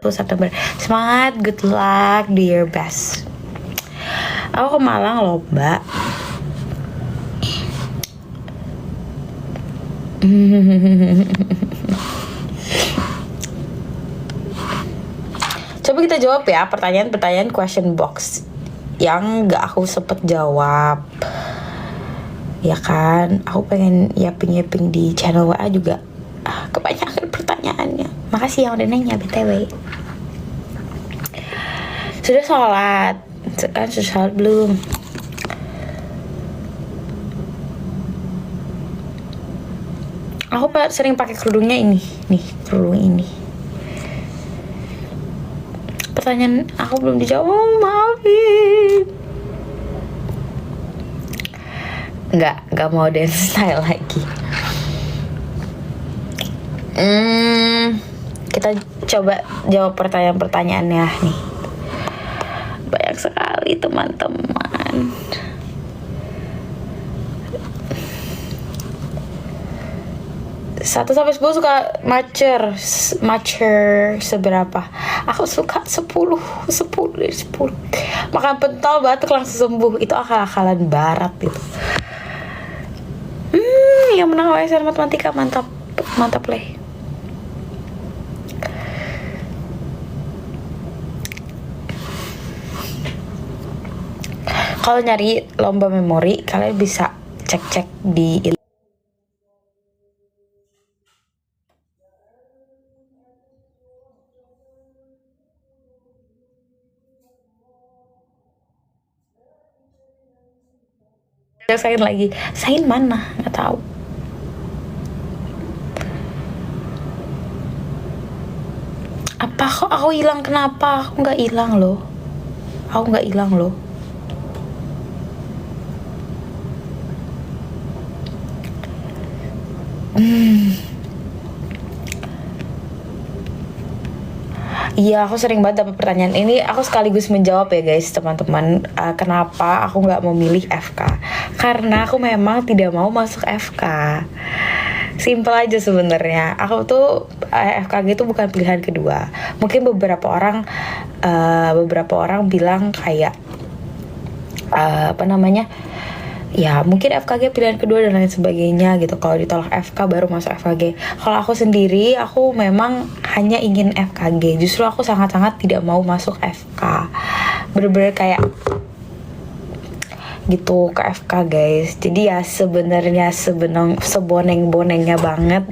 September. Semangat, good luck, do your best. Aku ke Malang loh, Mbak. Coba kita jawab ya pertanyaan-pertanyaan question box yang gak aku sempet jawab. Ya kan, aku pengen yaping-yaping di channel WA juga. Kebanyakan pertanyaannya. Makasih yang udah nanya BTW. Sudah sholat? Sekarang sudah sholat belum? Aku sering pakai kerudungnya ini. Nih, kerudung ini. Pertanyaan aku belum dijawab. Oh, maafin. Enggak mau dance style lagi. Kita coba jawab pertanyaan-pertanyaannya nih. Banyak sekali teman-teman. 1 sampai 10 suka mature seberapa? Aku suka 10 dari 10. Makan pentol batuk langsung sembuh. Itu akal-akalan barat itu. Yang menang OSR matematika mantap leh. Kalau nyari lomba memori, kalian bisa cek di Sain lagi. Sain mana? Nggak tahu. Apa kok aku hilang? Kenapa? Aku nggak hilang loh. Iya, aku sering banget dapat pertanyaan ini. Aku sekaligus menjawab ya guys, teman-teman. Kenapa aku nggak memilih FK? Karena aku memang tidak mau masuk FK. Simple aja sebenarnya. Aku tuh FKG itu bukan pilihan kedua. Mungkin beberapa orang bilang kayak ya mungkin FKG pilihan kedua dan lain sebagainya gitu. Kalau ditolak FK baru masuk FKG. Kalau aku sendiri, aku memang hanya ingin FKG. Justru aku sangat-sangat tidak mau masuk FK. Bener-bener kayak gitu ke FK guys. Jadi ya sebenarnya seboneng-bonengnya banget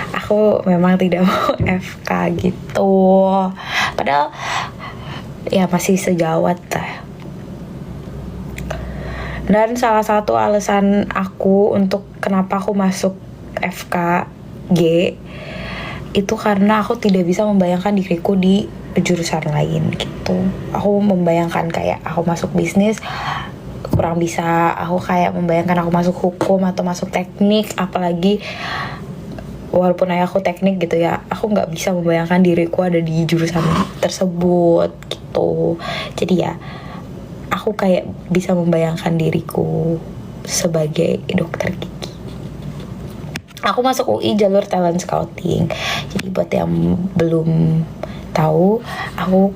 aku memang tidak mau FK gitu. Padahal ya masih sejawat lah. Dan salah satu alasan aku untuk kenapa aku masuk FKG itu karena aku tidak bisa membayangkan diriku di jurusan lain gitu. Aku membayangkan kayak aku masuk bisnis kurang bisa. Aku kayak membayangkan aku masuk hukum atau masuk teknik, apalagi walaupun ayahku teknik gitu ya, aku nggak bisa membayangkan diriku ada di jurusan tersebut gitu. Jadi ya aku kayak bisa membayangkan diriku sebagai dokter gigi. Aku masuk UI jalur talent scouting. Jadi buat yang belum tahu, aku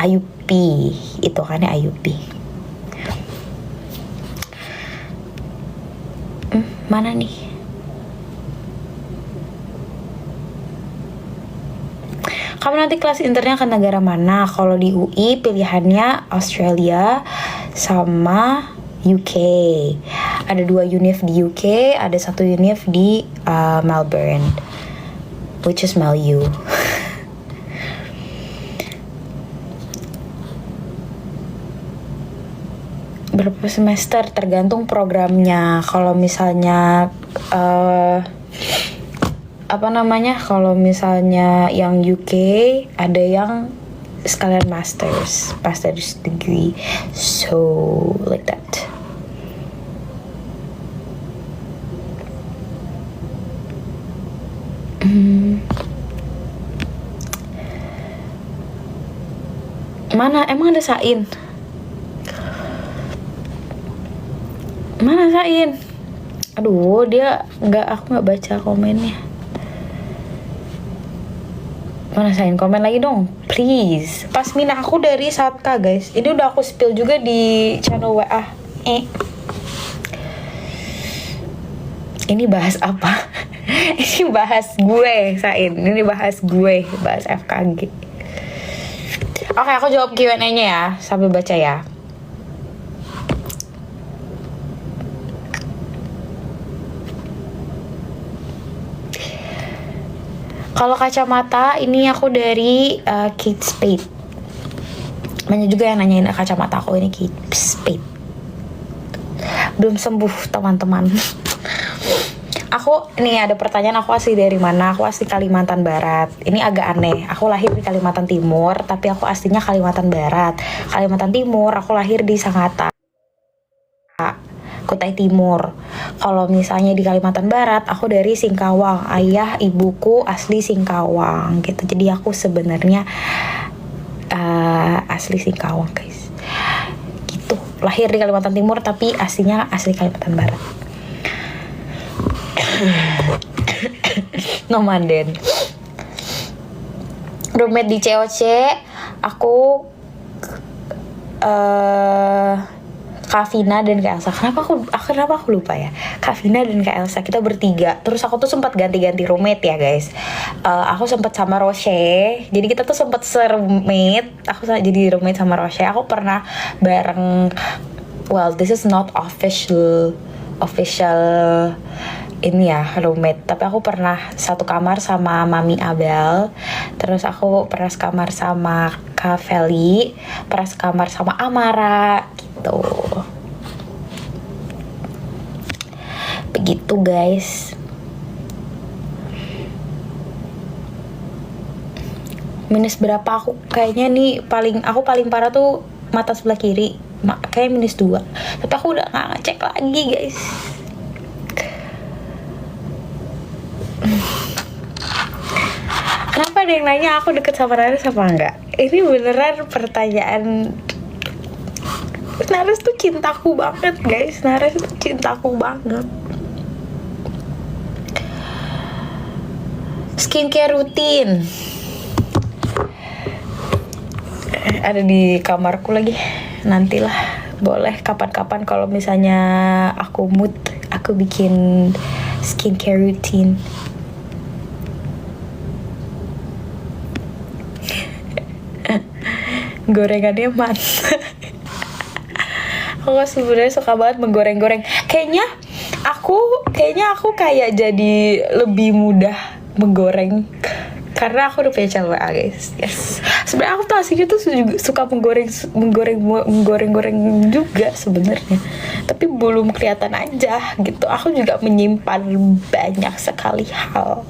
IUP, itu kan ya IUP. Mana nih? Kamu nanti kelas internnya ke negara mana? Kalau di UI pilihannya Australia sama UK. Ada 2 univ di UK, ada 1 univ di Melbourne, which is MelU. Berapa semester tergantung programnya. Kalau misalnya kalau misalnya yang UK ada yang sekalian master's degree, so like that. Mana emang ada Sain? Mana Sain? Aduh, aku nggak baca komennya. Mana sayang, komen lagi dong, please. Pasmina aku dari Satka guys. Ini udah aku spill juga di channel WA. Ini bahas apa? Ini bahas gue, Sain. Ini bahas gue, bahas FKG. Oke, aku jawab Q&A-nya ya, sambil baca ya. Kalau kacamata, ini aku dari Kate Spade. Banyak juga yang nanyain kacamata aku, ini Kate Spade. Belum sembuh, teman-teman. Aku, ini ada pertanyaan, aku asli dari mana? Aku asli Kalimantan Barat. Ini agak aneh, aku lahir di Kalimantan Timur, tapi aku aslinya Kalimantan Barat. Kalimantan Timur, aku lahir di Sangatta, Kutai Timur. Kalau misalnya di Kalimantan Barat, aku dari Singkawang. Ayah ibuku asli Singkawang gitu. Jadi aku sebenarnya asli Singkawang guys. Gitu. Lahir di Kalimantan Timur tapi aslinya asli Kalimantan Barat. Nomaden. Roommate di COC, aku Kak Vina dan Kak Elsa. Kenapa aku lupa ya? Kak Vina dan Kak Elsa, kita bertiga. Terus aku tuh sempat ganti-ganti roommate ya guys. Aku sempat sama Roche. Jadi kita tuh sempat roommate. Aku jadi roommate sama Roche. Aku pernah bareng. Well, this is not official ini ya roommate, tapi aku pernah satu kamar sama Mami Abel, terus aku pernah sekamar sama Kak Feli, pernah sekamar sama Amara gitu. Begitu guys. Minus berapa aku kayaknya nih, aku paling parah tuh mata sebelah kiri, kayak minus 2, tapi aku udah gak ngecek lagi guys. Kenapa ada yang nanya aku deket sama Nares apa enggak? Ini beneran pertanyaan. Nares tuh cintaku banget guys. Nares tuh cintaku banget. Skincare rutin ada di kamarku lagi. Nantilah, boleh kapan-kapan kalau misalnya aku mood, aku bikin skincare routine. Gorengannya mantap. Aku sebenarnya suka banget menggoreng-goreng. Kayaknya aku kayak jadi lebih mudah menggoreng karena aku udah punya channel WA guys. Yes. Sebenarnya aku tuh aslinya tuh suka menggoreng juga sebenarnya. Tapi belum kelihatan aja gitu. Aku juga menyimpan banyak sekali hal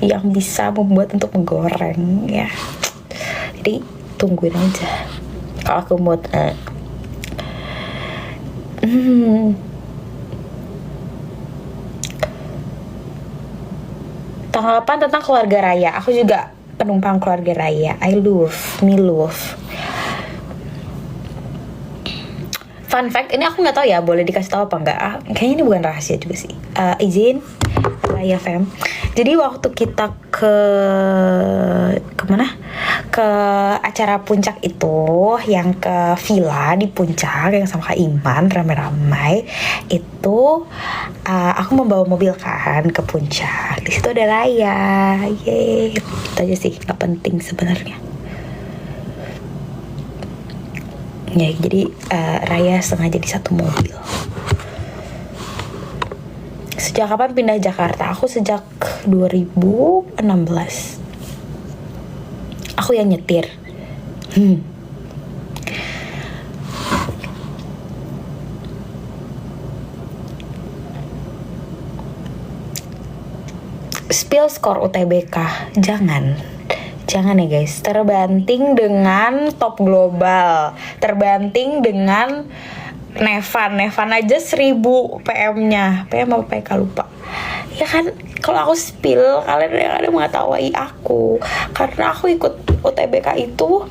yang bisa membuat untuk menggoreng ya. Jadi tungguin aja kalau aku mood. Tanggapan tentang keluarga raya. Aku juga penumpang keluarga raya. I love. Fun fact, ini aku nggak tahu ya, boleh dikasih tahu apa enggak? Kayaknya ini bukan rahasia juga sih. Izin, Raya Fam. Jadi waktu kita kemana? Ke acara puncak itu, yang ke villa di puncak yang sama Kak Iman ramai-ramai itu, aku membawa mobil kan ke puncak. Di situ ada Raya, yeay. Itu aja sih, nggak penting sebenarnya. Ya jadi Raya sengaja di satu mobil. Sejak kapan pindah Jakarta? Aku sejak 2016. Aku yang nyetir. Spill skor UTBK. Jangan ya guys. Terbanting dengan top global. Terbanting dengan Nevan aja 1000 PM-nya. PM apa PK lupa. Ya kan, kalau aku spill, kalian yang ada mengetahui aku. Karena aku ikut UTBK itu,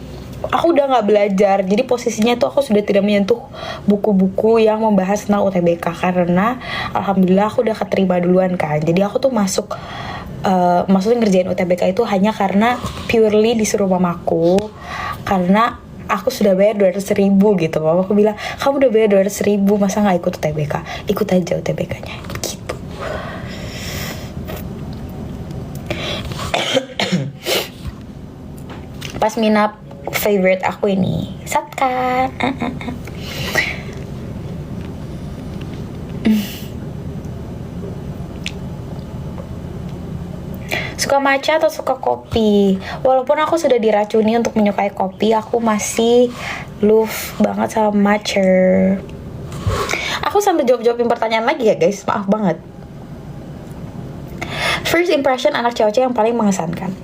aku udah gak belajar. Jadi posisinya tuh aku sudah tidak menyentuh buku-buku yang membahas tentang UTBK. Karena alhamdulillah aku udah keterima duluan kan. Jadi aku tuh masuk maksudnya ngerjain UTBK itu hanya karena purely disuruh mamaku, karena aku sudah bayar 200.000 gitu. Mamaku bilang, kamu udah bayar 200.000, masa nggak ikut UTBK? Ikut aja UTBK-nya gitu. Pas minap favorite aku ini Satkan. Suka matcha atau suka kopi? Walaupun aku sudah diracuni untuk menyukai kopi, aku masih love banget sama matcha. Aku sambil jawabin pertanyaan lagi ya guys, maaf banget. First impression anak cewek yang paling mengesankan.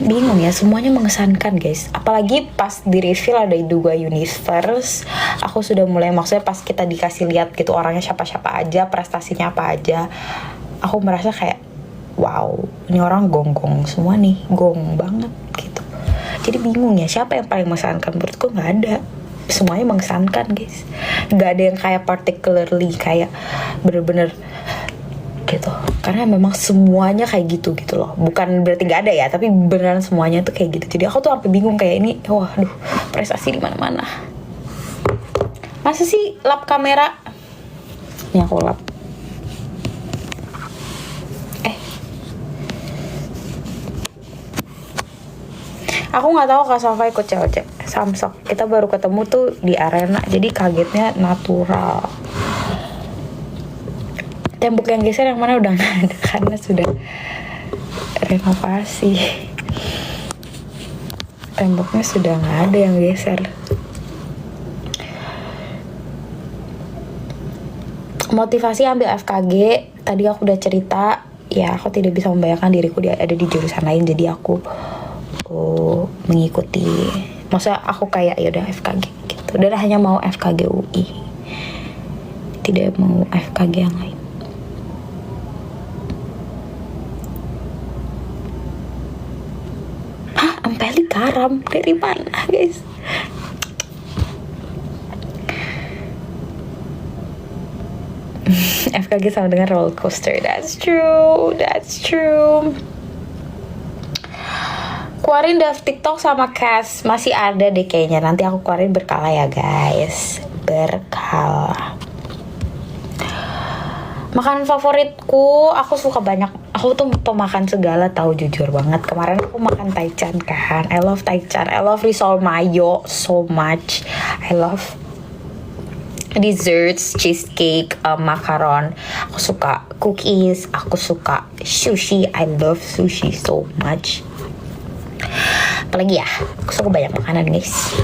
Bingung ya, semuanya mengesankan guys. Apalagi pas di reveal ada 2 universe, aku sudah mulai, maksudnya pas kita dikasih lihat gitu orangnya siapa-siapa aja, prestasinya apa aja, aku merasa kayak wow, ini orang gong-gong semua nih, gong banget gitu. Jadi bingung ya, siapa yang paling mengesankan? Menurutku nggak ada, semuanya mengesankan guys. Nggak ada yang kayak particularly kayak bener-bener gitu, karena memang semuanya kayak gitu loh. Bukan berarti nggak ada ya, tapi beneran semuanya tuh kayak gitu. Jadi aku tuh sampai bingung kayak ini, waduh, prestasi di mana-mana. Masa sih lap kamera? Ini aku lap. Aku nggak tahu Kak Safa ikut cewek Samsok. Kita baru ketemu tuh di arena, jadi kagetnya natural. Tembok yang geser yang mana udah nggak ada karena sudah renovasi. Temboknya sudah nggak ada yang geser. Motivasi ambil FKG, tadi aku udah cerita. Ya aku tidak bisa membayangkan diriku ada di jurusan lain, jadi aku mengikuti. Maksudnya aku kayak ya udah FKG gitu. Dan hanya mau FKG UI, tidak mau FKG yang lain. Ampeli karam dari mana guys? FKG sama dengan roller coaster. That's true. Keluarin draft TikTok sama Cass masih ada deh kayaknya. Nanti aku keluarin berkala ya guys, berkala. Makanan favoritku, aku suka banyak. Aku tuh pemakan segala, tahu, jujur banget. Kemarin aku makan taichan kan. I love taichan. I love risol mayo so much. I love desserts, cheesecake, macaron. Aku suka cookies. Aku suka sushi. I love sushi so much. Apalagi ya, aku suka banyak makanan guys.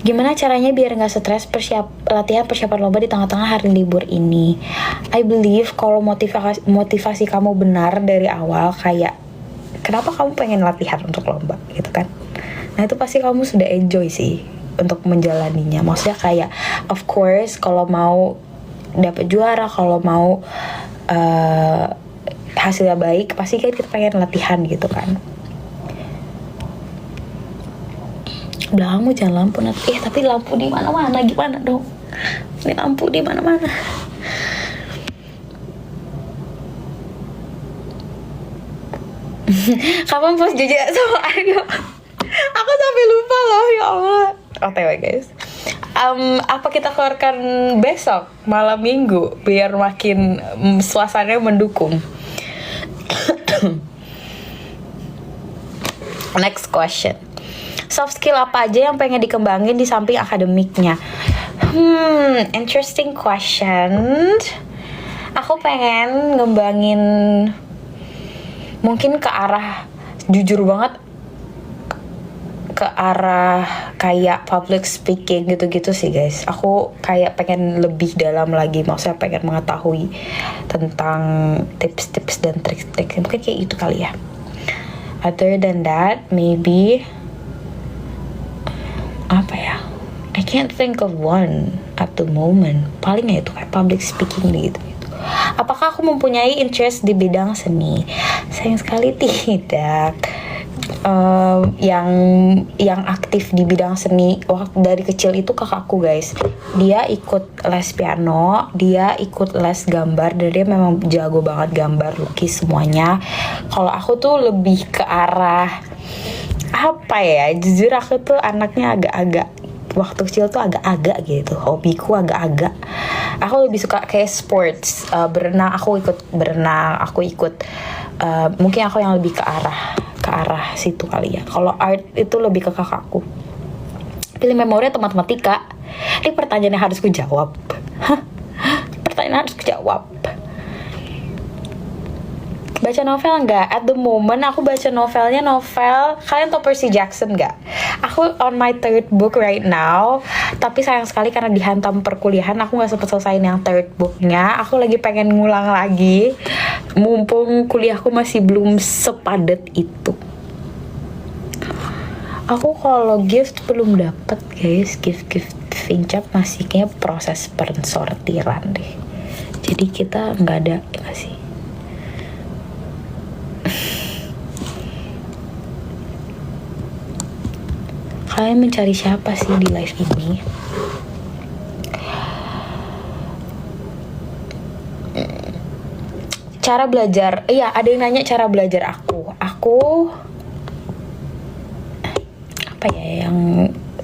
Gimana caranya biar nggak stres latihan persiapan lomba di tengah-tengah hari libur ini? I believe kalau motivasi kamu benar dari awal, kayak kenapa kamu pengen latihan untuk lomba gitu kan? Nah itu pasti kamu sudah enjoy sih untuk menjalaninya. Maksudnya kayak of course kalau mau dapet juara, kalau mau hasilnya baik, pasti kan kita pengen latihan gitu kan. Belakangmu jangan lampu nanti. Tapi lampu di mana-mana gimana dong? Ini lampu di mana-mana. Kapan post jujur sama Aryo? Aku sampai lupa loh, ya Allah. OTW guys. Apa kita keluarkan besok malam minggu biar makin suasananya mendukung? Next question. Soft skill apa aja yang pengen dikembangin di samping akademiknya? Interesting question. Aku pengen ngembangin mungkin ke arah, jujur banget, ke arah kayak public speaking gitu-gitu sih guys. Aku kayak pengen lebih dalam lagi, maksudnya pengen mengetahui tentang tips-tips dan trik-trik. Mungkin kayak itu kali ya. Other than that, maybe apa ya, I can't think of one at the moment. Palingnya itu kayak public speaking gitu. Apakah aku mempunyai interest di bidang seni? Sayang sekali tidak. Yang aktif di bidang seni waktu dari kecil itu kakakku guys. Dia ikut les piano, dia ikut les gambar, dan dia memang jago banget gambar, lukis, semuanya. Kalau aku tuh lebih ke arah apa ya, jujur aku tuh anaknya agak-agak waktu kecil tuh agak-agak gitu, hobiku agak-agak. Aku lebih suka kayak sports, berenang, aku ikut berenang, aku ikut mungkin aku yang lebih ke arah situ kali ya. Kalau art itu lebih ke kakakku. Pilih memori atau matematika? Ini pertanyaan yang harus kujawab. Pertanyaan harus kujawab. Baca novel nggak? At the moment aku baca novelnya kalian tau Percy Jackson nggak? Aku on my third book right now, tapi sayang sekali karena dihantam perkuliahan aku nggak sempet selesaiin yang third booknya. Aku lagi pengen ngulang lagi, mumpung kuliahku masih belum sepadat itu. Aku kalau gift belum dapet guys, gift Vincap masih kayak proses pensortiran deh. Jadi kita nggak ada ya sih. Kalian mencari siapa sih di live ini? Cara belajar, iya ada yang nanya cara belajar aku apa ya yang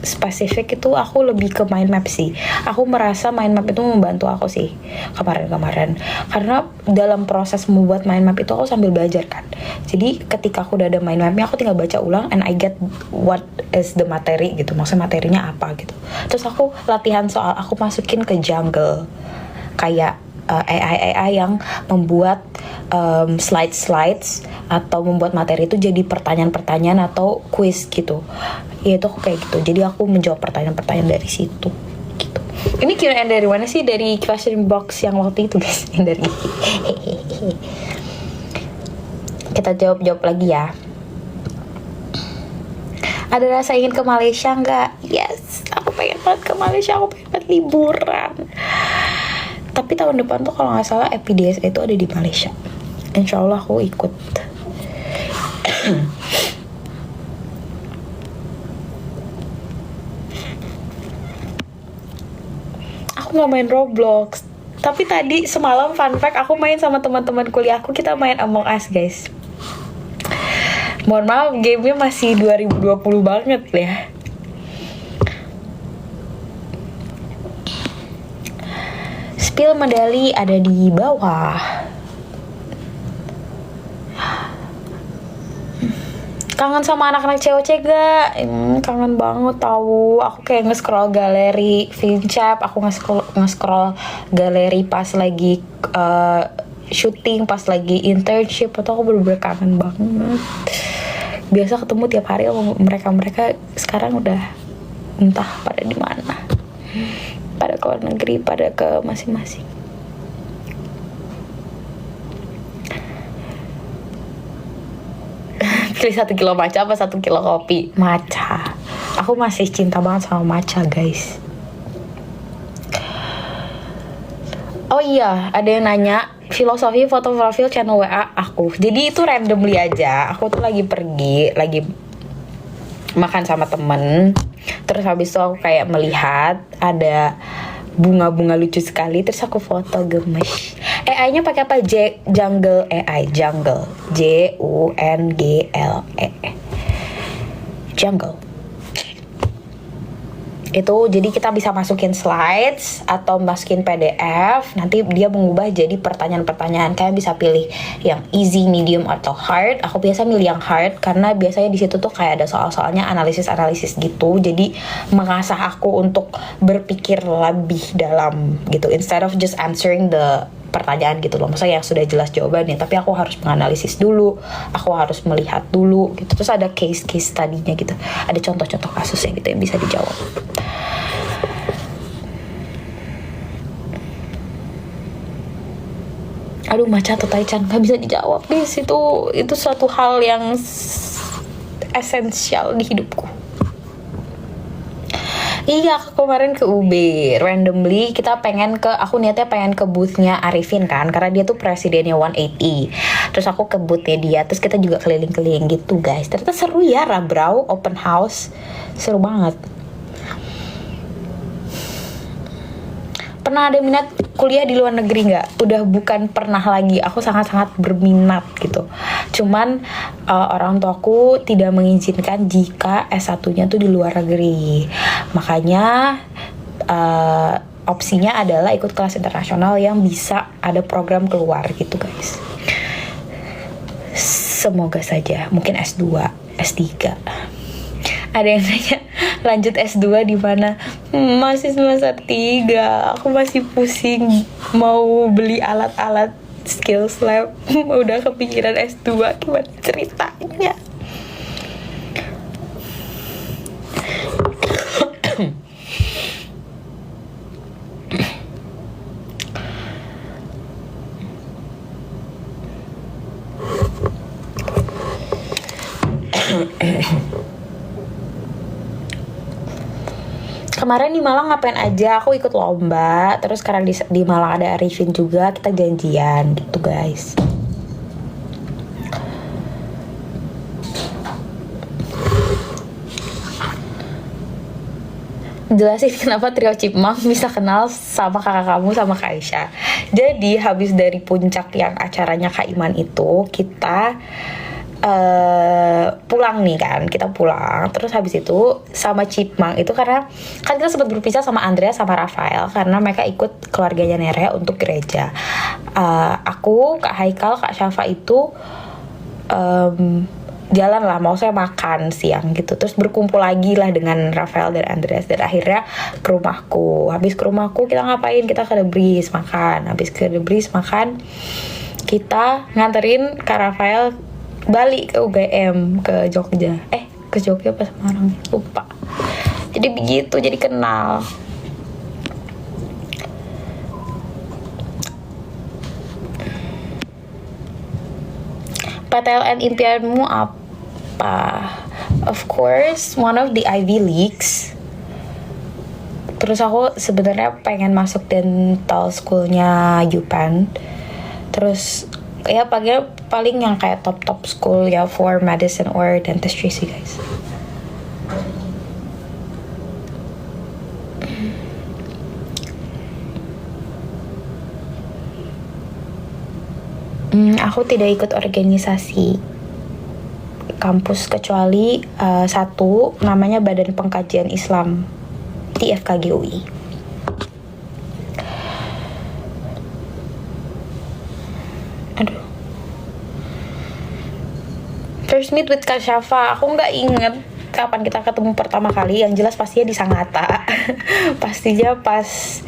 spesifik itu, aku lebih ke mind map sih. Aku merasa mind map itu membantu aku sih kemarin karena dalam proses membuat mind map itu aku sambil belajar kan. Jadi ketika aku udah ada mind mapnya, aku tinggal baca ulang and I get what is the materi gitu, maksudnya materinya apa gitu. Terus aku latihan soal, aku masukin ke Jungle kayak AI yang membuat slides atau membuat materi itu jadi pertanyaan-pertanyaan atau quiz gitu. Ya itu aku kayak gitu. Jadi aku menjawab pertanyaan-pertanyaan dari situ gitu. Ini Q&A dari mana sih? Dari question box yang waktu itu guys. Dari kita jawab lagi ya. Ada rasa ingin ke Malaysia nggak? Yes, aku pengen banget ke Malaysia. Aku pengen banget liburan. Tapi tahun depan tuh kalau nggak salah EPDS itu ada di Malaysia. Insya Allah aku ikut. Aku nggak main Roblox. Tapi tadi semalam fun fact, aku main sama teman-teman kuliahku, kita main Among Us guys. Mohon maaf, gamenya masih 2020 banget ya. Spill medali ada di bawah. Kangen sama anak-anak COC gak? Kangen banget tahu. Aku kayak nge-scroll galeri Vincap, aku nge-scroll galeri pas lagi syuting, pas lagi internship, atau aku bener-bener kangen banget. Biasa ketemu tiap hari sama mereka sekarang udah entah pada di mana. Pada ke luar negeri, pada ke masing-masing. Pilih 1 kilo matcha apa 1 kilo kopi? Matcha. Aku masih cinta banget sama matcha guys. Oh iya, ada yang nanya filosofi foto profil channel WA aku. Jadi itu randomly aja. Aku tuh lagi pergi, lagi makan sama temen. Terus habis itu aku kayak melihat ada bunga-bunga lucu sekali, terus aku foto, gemes. AI-nya pakai apa? Jungle AI, Jungle. JUNGLE. Jungle. Itu jadi kita bisa masukin slides atau masukin PDF, nanti dia mengubah jadi pertanyaan-pertanyaan. Kalian bisa pilih yang easy, medium, atau hard. Aku biasa milih yang hard karena biasanya di situ tuh kayak ada soal-soalnya analisis gitu. Jadi mengasah aku untuk berpikir lebih dalam gitu, instead of just answering the pertanyaan gitu loh. Maksudnya yang sudah jelas jawabannya, tapi aku harus menganalisis dulu, aku harus melihat dulu gitu. Terus ada case tadinya gitu, ada contoh-contoh kasusnya gitu yang bisa dijawab. Aduh, matcha atau taichan gak bisa dijawab guys. Itu suatu hal yang esensial di hidupku. Iya, aku kemarin ke UB randomly. Aku niatnya pengen ke boothnya Arifin kan, karena dia tuh presidennya 180. Terus aku ke boothnya dia, terus kita juga keliling-keliling gitu guys. Ternyata seru ya, Rabrau open house, seru banget. Pernah ada minat kuliah di luar negeri nggak? Udah bukan pernah lagi, aku sangat-sangat berminat gitu. Cuman orang tuaku tidak mengizinkan jika S1-nya tuh di luar negeri. Makanya opsinya adalah ikut kelas internasional yang bisa ada program keluar gitu guys. Semoga saja, mungkin S2, S3. Ada yang nanya lanjut S2 di mana? Masih semester 3. Aku masih pusing mau beli alat-alat skills lab. Udah kepikiran S2, gimana ceritanya? Kemarin di Malang ngapain aja? Aku ikut lomba. Terus karena di Malang ada Arifin juga, kita janjian gitu guys. Jelasin kenapa trio Cipmang bisa kenal sama kakak kamu sama Kak Aisyah. Jadi habis dari puncak yang acaranya Kak Iman itu, kita pulang nih kan, kita pulang. Terus habis itu sama Cipmang itu karena kan kita sempat berpisah sama Andrea sama Rafael karena mereka ikut keluarganya Nerea untuk gereja. Aku, Kak Haikal, Kak Syafa itu jalan lah, mau saya makan siang gitu. Terus berkumpul lagi lah dengan Rafael dan Andreas. Dan akhirnya ke rumahku. Habis ke rumahku kita ngapain? Kita ke The Breeze makan. Habis ke The Breeze makan, kita nganterin Kak Rafael balik ke UGM, ke Jogja. Ke Jogja apa Semarang? Lupa. Jadi begitu, jadi kenal. PTLN impianmu apa? Of course, one of the Ivy Leagues. Terus aku sebenarnya pengen masuk dental schoolnya UPenn. Terus ya paling yang kayak top school ya for medicine or dentistry sih guys. Aku tidak ikut organisasi kampus kecuali satu, namanya Badan Pengkajian Islam di FKG UI. Aduh. First meet with Kak Syafa, aku nggak inget kapan kita ketemu pertama kali. Yang jelas pastinya di Sangatta. Pastinya pas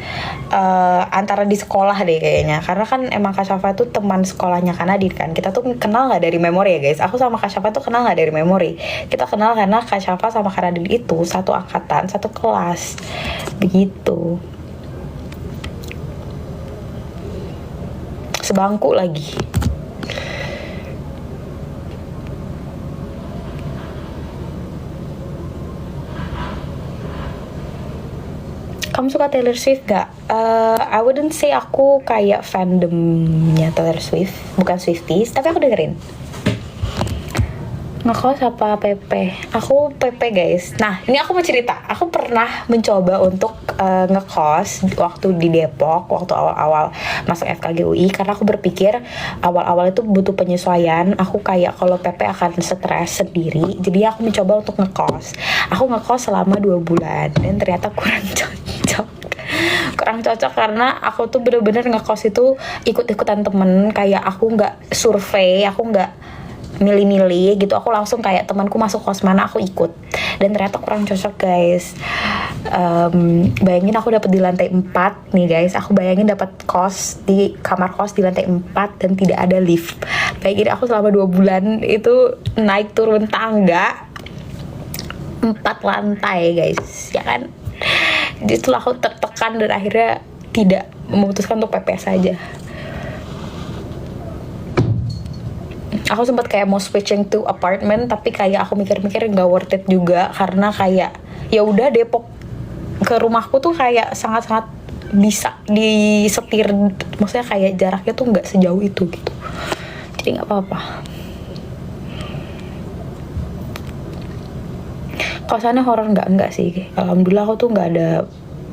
antara di sekolah deh kayaknya. Karena kan emang Kak Syafa tuh teman sekolahnya Kak Nadine kan. Kita tuh kenal nggak dari memori ya guys. Aku sama Kak Syafa tuh kenal nggak dari memori. Kita kenal karena Kak Syafa sama Kak Nadine itu satu angkatan, satu kelas. Begitu. Sebangku lagi. Kamu suka Taylor Swift gak? I wouldn't say aku kayak fandomnya Taylor Swift, bukan Swifties, tapi aku dengerin. Ngekos apa PP? Aku PP guys. Nah ini aku mau cerita, aku pernah mencoba untuk ngekos waktu di Depok, waktu awal-awal masuk FKG UI. Karena aku berpikir awal-awal itu butuh penyesuaian. Aku kayak kalau PP akan stres sendiri, jadi aku mencoba untuk ngekos. Aku ngekos selama 2 bulan dan ternyata kurang cocok karena aku tuh bener-bener ngekos itu ikut-ikutan temen. Kayak aku nggak survei, aku nggak milih-milih gitu, aku langsung kayak temanku masuk kos mana aku ikut, dan ternyata kurang cocok guys. Bayangin aku dapat di lantai 4 nih guys, aku bayangin dapat kos di kamar kos di lantai 4 dan tidak ada lift. Bayangin aku selama 2 bulan itu naik turun tangga 4 lantai guys, ya kan. Jadi itulah aku tertekan dan akhirnya tidak memutuskan untuk PPS saja. Aku sempat kayak mau switching to apartment, tapi kayak aku mikir-mikir nggak worth it juga karena kayak ya udah Depok ke rumahku tuh kayak sangat-sangat bisa disetir, maksudnya kayak jaraknya tuh nggak sejauh itu gitu, jadi nggak apa-apa. Kosannya horor enggak sih, alhamdulillah aku tuh nggak ada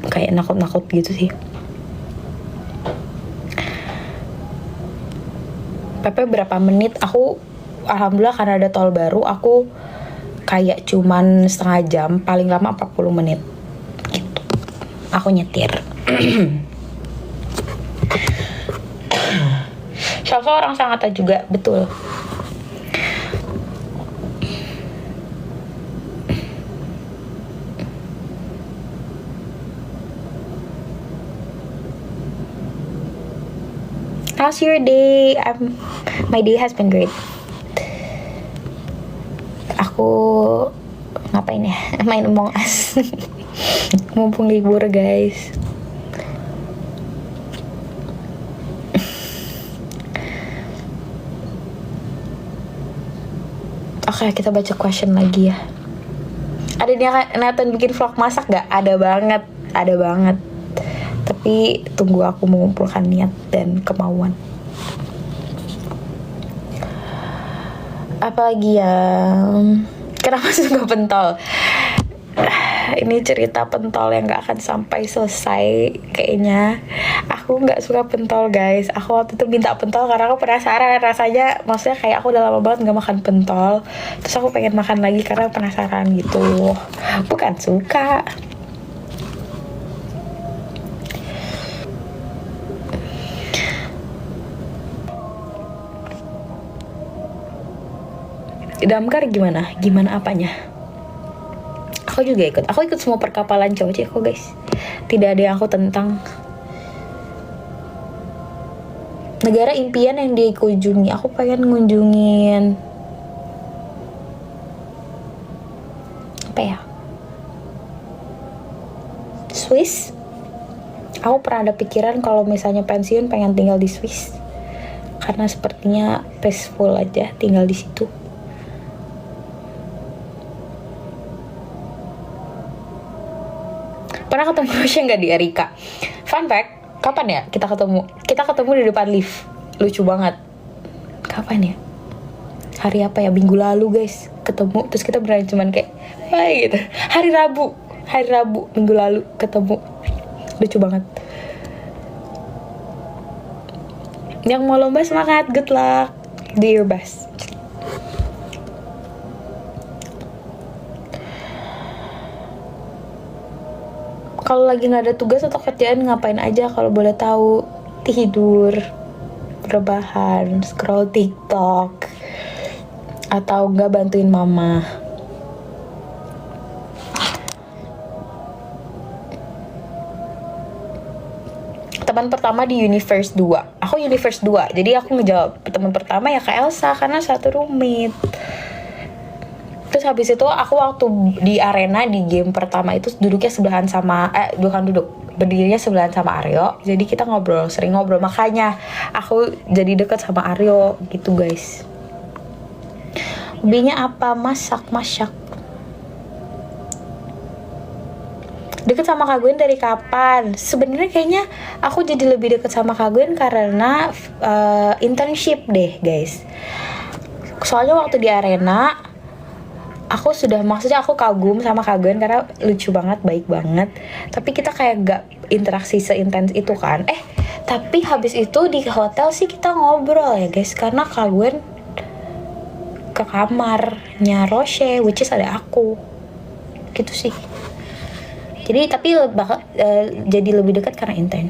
kayak nakut-nakut gitu sih. PP berapa menit? Aku alhamdulillah karena ada tol baru, aku kayak cuman setengah jam, paling lama 40 menit gitu. Aku nyetir. Shalfa orang Sangatta juga, betul. How's your day? My day has been great. Aku ngapain ya? Main Among Us. Mumpung libur, guys. Oke, kita baca question lagi ya. Ada Nathan bikin vlog masak gak? Ada banget. Tapi tunggu aku mengumpulkan niat dan kemauan. Apalagi ya, kenapa suka pentol? Ini cerita pentol yang gak akan sampai selesai kayaknya. Aku gak suka pentol, guys. Aku waktu itu minta pentol karena aku penasaran rasanya. Maksudnya kayak aku udah lama banget gak makan pentol, terus aku pengen makan lagi karena penasaran gitu. Bukan suka. Damkar gimana? Gimana apanya? Aku juga ikut. Aku ikut semua perkapalan cowok kok, guys. Tidak ada yang aku tentang. Negara impian yang dikunjungi. Aku pengen ngunjungin apa ya? Swiss. Aku pernah ada pikiran kalau misalnya pensiun pengen tinggal di Swiss. Karena sepertinya peaceful aja tinggal di situ. Pernah ketemu Rosya nggak di Erika? Fun fact, kapan ya kita ketemu? Kita ketemu di depan lift. Lucu banget. Kapan ya? Hari apa ya? Minggu lalu, guys. Ketemu, terus kita beneran cuman kayak hai gitu. Hari Rabu minggu lalu ketemu. Lucu banget. Yang mau lomba semangat, good luck. Do your best. Kalau lagi nggak ada tugas atau kerjaan ngapain aja kalau boleh tahu? Tidur, rebahan, scroll TikTok, atau nggak bantuin mama. Teman pertama di Universe 2. Aku Universe 2, jadi aku ngejawab teman pertama ya Kak Elsa karena satu roommate. Terus habis itu aku waktu di arena di game pertama itu duduknya sebelahan sama bukan duduk, berdirinya sebelahan sama Aryo. Jadi kita sering ngobrol, makanya aku jadi deket sama Aryo gitu, guys. Hobinya apa? Masak. Deket sama Kak Gwen dari kapan? Sebenarnya kayaknya aku jadi lebih deket sama Kak Gwen karena internship deh, guys. Soalnya waktu di arena maksudnya aku kagum sama Kak Gwen karena lucu banget, baik banget. Tapi kita kayak gak interaksi seintens itu kan. Tapi habis itu di hotel sih kita ngobrol ya, guys. Karena Kak Gwen ke kamarnya Roshe, which is ada aku. Gitu sih. Jadi tapi jadi lebih dekat karena intern.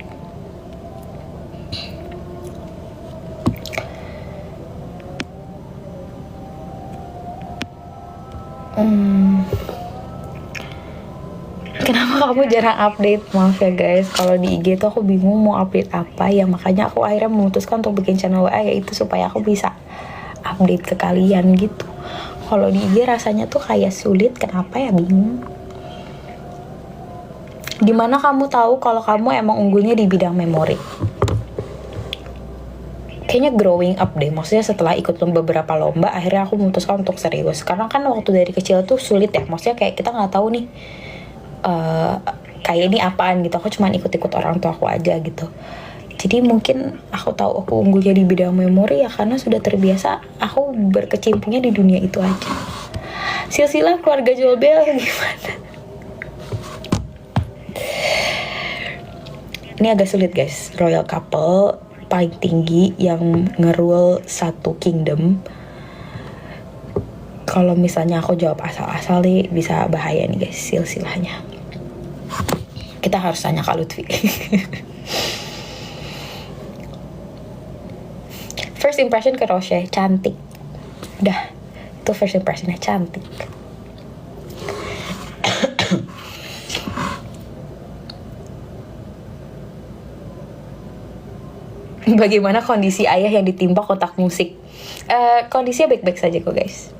Kenapa kamu jarang update? Maaf ya guys, kalau di IG tuh aku bingung mau update apa ya, makanya aku akhirnya memutuskan untuk bikin channel WA, yaitu supaya aku bisa update ke kalian gitu. Kalau di IG rasanya tuh kayak sulit, kenapa ya, bingung. Gimana kamu tahu kalau kamu emang unggulnya di bidang memori? Kayaknya growing up deh, maksudnya setelah ikut beberapa lomba akhirnya aku memutuskan untuk serius. Karena kan waktu dari kecil tuh sulit ya, maksudnya kayak kita nggak tahu nih kayak kayak ini apaan gitu. Aku cuman ikut-ikut orang tua aku aja gitu. Jadi mungkin aku tahu aku unggulnya di bidang memori ya karena sudah terbiasa aku berkecimpungnya di dunia itu aja. Silsilah keluarga Jolbel gimana? Ini agak sulit guys. Royal couple paling tinggi yang ngerule satu kingdom. Kalau misalnya aku jawab asal-asal nih bisa bahaya nih guys silsilahnya. Kita harus tanya Kak Lutfi. First impression ke Roche, cantik. Udah, itu first impressionnya cantik. Bagaimana kondisi ayah yang ditimpa kotak musik? Kondisinya baik-baik saja kok guys.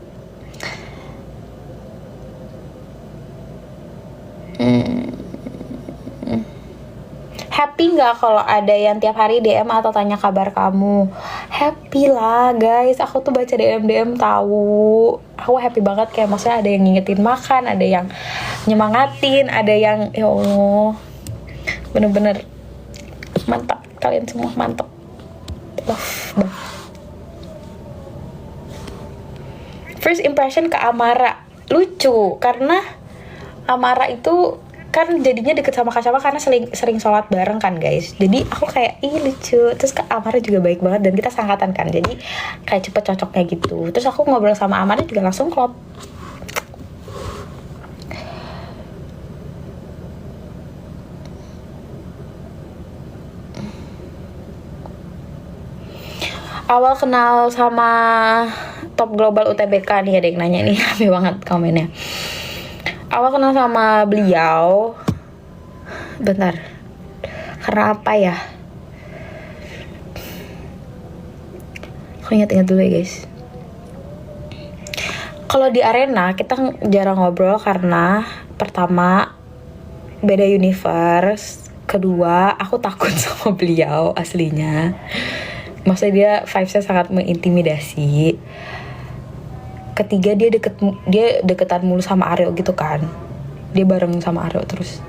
Happy nggak kalau ada yang tiap hari DM atau tanya kabar kamu? Happy lah guys, aku tuh baca DM tahu. Aku happy banget, kayak maksudnya ada yang ngingetin makan, ada yang nyemangatin, ada yang ya Allah, bener-bener mantap, kalian semua mantap. Love banget. First impression ke Amara lucu karena Amara itu kan jadinya deket sama Kak Syama karena sering sholat bareng kan guys. Jadi aku kayak ih lucu. Terus Kak Amara juga baik banget dan kita sangkatan kan. Jadi kayak cepet cocoknya gitu. Terus aku ngobrol sama Amara juga langsung klop. Awal kenal sama top global UTBK nih, ada yang nanya nih, rame banget komennya. Awal kenal sama beliau, bentar, karena apa ya? Aku ingat-ingat dulu ya guys. Kalau di arena kita jarang ngobrol karena pertama beda universe, kedua aku takut sama beliau aslinya. Maksudnya dia vibes-nya sangat mengintimidasi. Ketiga dia deketan mulu sama Aryo gitu kan. Dia bareng sama Aryo terus.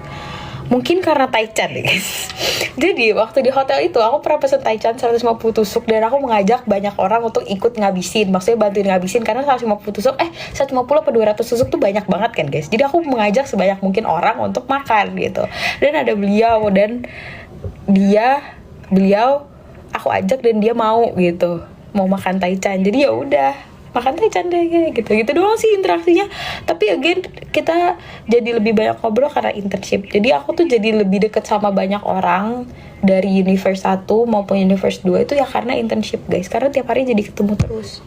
Mungkin karena Taichan deh guys. Jadi waktu di hotel itu aku pernah pesen Taichan 150 tusuk dan aku mengajak banyak orang untuk ikut ngabisin. Maksudnya bantuin ngabisin karena 150 tusuk 150 apa 200 tusuk tuh banyak banget kan guys. Jadi aku mengajak sebanyak mungkin orang untuk makan gitu. Dan ada beliau dan beliau aku ajak dan dia mau gitu. Mau makan Taichan. Jadi ya udah makan Taichan deh gitu doang sih interaksinya. Tapi again kita jadi lebih banyak ngobrol karena internship. Jadi aku tuh jadi lebih deket sama banyak orang dari universe 1 maupun universe 2 itu ya karena internship guys. Karena tiap hari jadi ketemu terus.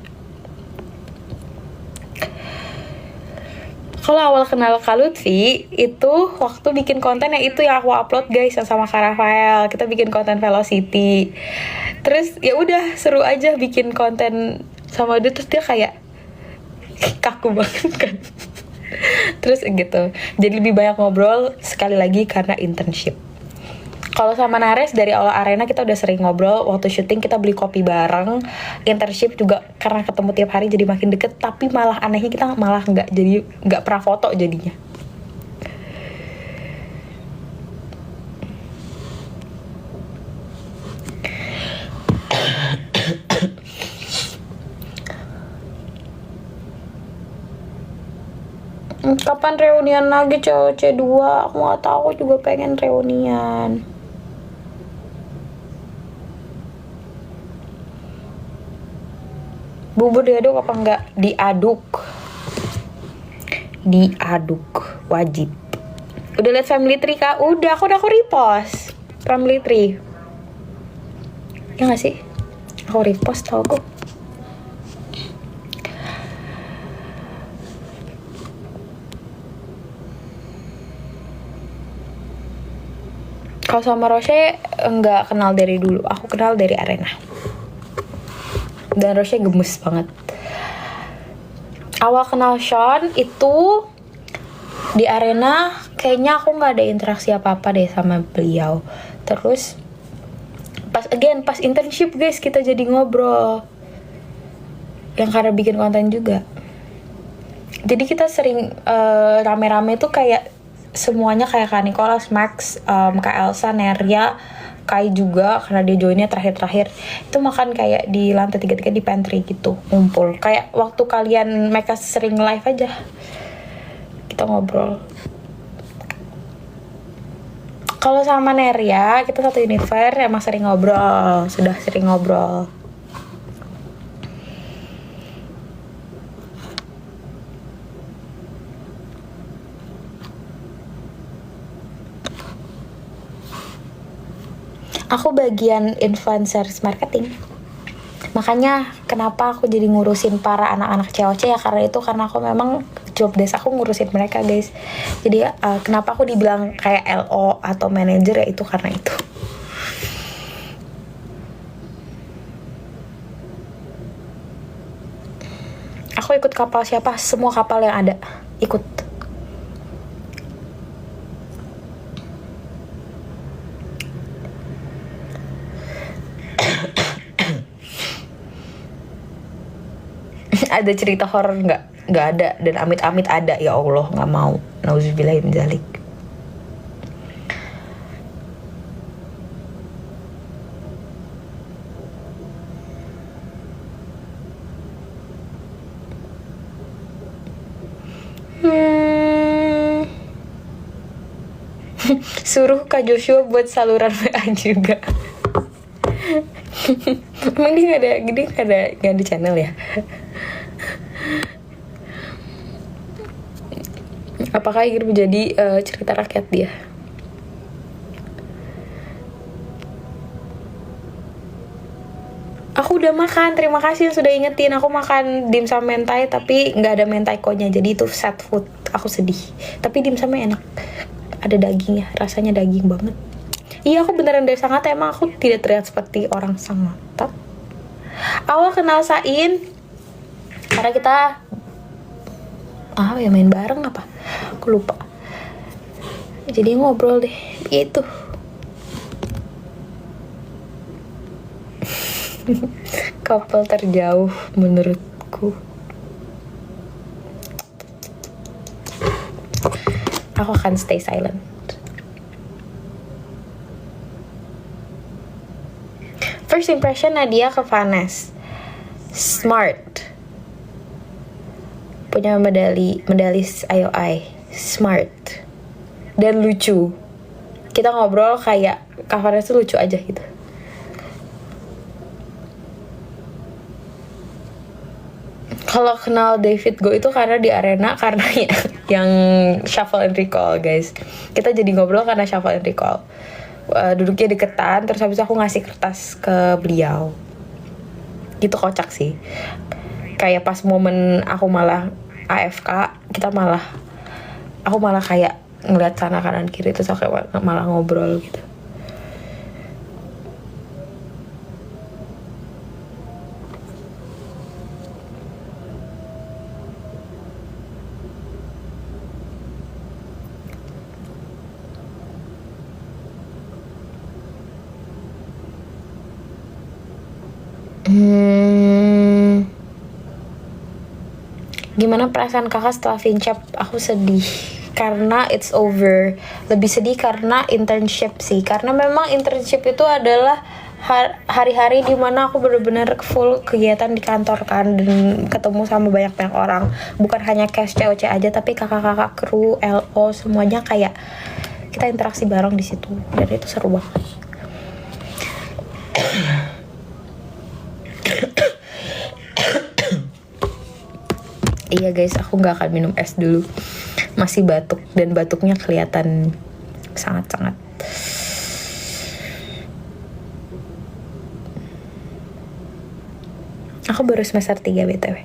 Kalau awal kenal Kak Lutfi itu waktu bikin konten yang itu yang aku upload guys yang sama Kak Rafael. Kita bikin konten Velocity. Terus ya udah seru aja bikin konten sama dia, terus dia kayak kaku banget kan. Terus gitu. Jadi lebih banyak ngobrol sekali lagi karena internship. Kalau sama Nares dari awal arena kita udah sering ngobrol. Waktu syuting kita beli kopi bareng. Internship juga karena ketemu tiap hari jadi makin deket. Tapi malah anehnya kita malah nggak pernah foto jadinya. Kapan reunian lagi C2? Aku gak tahu, aku juga pengen reunian. Bubur diaduk apa enggak? Diaduk wajib. Udah liat Family Tree kak? Udah, aku repost Family Tree. Ya gak sih? Aku repost tau kok. Kalau sama Roche nggak kenal dari dulu, aku kenal dari arena. Dan Roche gemes banget. Awal kenal Sean itu di arena, kayaknya aku nggak ada interaksi apa-apa deh sama beliau. Terus pas internship guys kita jadi ngobrol. Yang karena bikin konten juga. Jadi kita sering rame-rame tuh kayak semuanya kayak Kak Nicholas, Max, Kak Elsa, Neria, Kai juga karena dia joinnya terakhir-terakhir itu makan kayak di lantai 3 di pantry gitu, ngumpul kayak waktu kalian mereka sering live aja kita ngobrol. Kalau sama Neria kita satu universe, emang sering ngobrol, sudah sering ngobrol. Aku bagian influencers marketing. Makanya kenapa aku jadi ngurusin para anak-anak COC ya, karena aku memang job desk aku ngurusin mereka guys. Jadi kenapa aku dibilang kayak LO atau manager ya itu karena itu. Aku ikut kapal siapa? Semua kapal yang ada ikut. Ada cerita horor nggak ada, dan amit-amit ada, ya Allah nggak mau, nauzubillahi min dzalik. Suruh Kak Joshua buat saluran WA juga. Emang dia nggak ada channel ya? Apakah ingin menjadi cerita rakyat dia? Aku udah makan, terima kasih yang sudah ingetin. Aku makan dimsum mentai tapi nggak ada mentaikonya, jadi itu set food. Aku sedih. Tapi dimsumnya enak, ada dagingnya, rasanya daging banget. Iya, aku beneran dari Sangatta, emang aku tidak terlihat seperti orang Sangatta. Awal kenal Sain karena kita ya main bareng apa? Aku lupa. Jadi ngobrol deh, gitu. Couple terjauh menurutku. Aku akan stay silent. First impression Nadia ke Vanes, smart, punya medalis IOI, smart, dan lucu. Kita ngobrol kayak Kak Vanes tuh lucu aja gitu. Kalau kenal David Go itu karena di arena, karena yang shuffle and recall guys. Kita jadi ngobrol karena shuffle and recall. Duduknya deketan, terus habis aku ngasih kertas ke beliau. Gitu, kocak sih. Kayak pas momen aku malah AFK, aku malah kayak ngeliat sana kanan kiri, terus aku malah ngobrol gitu. Gimana perasaan kakak setelah Vincap? Aku sedih karena it's over. Lebih sedih karena internship sih. Karena memang internship itu adalah hari-hari dimana aku benar-benar full kegiatan di kantor kan, dan ketemu sama banyak-banyak orang. Bukan hanya cast COC aja, tapi kakak-kakak kru, LO, semuanya kayak kita interaksi bareng di situ, dan itu seru banget. Iya guys, aku nggak akan minum es dulu, masih batuk, dan batuknya kelihatan sangat-sangat. Aku baru semester 3 BTW.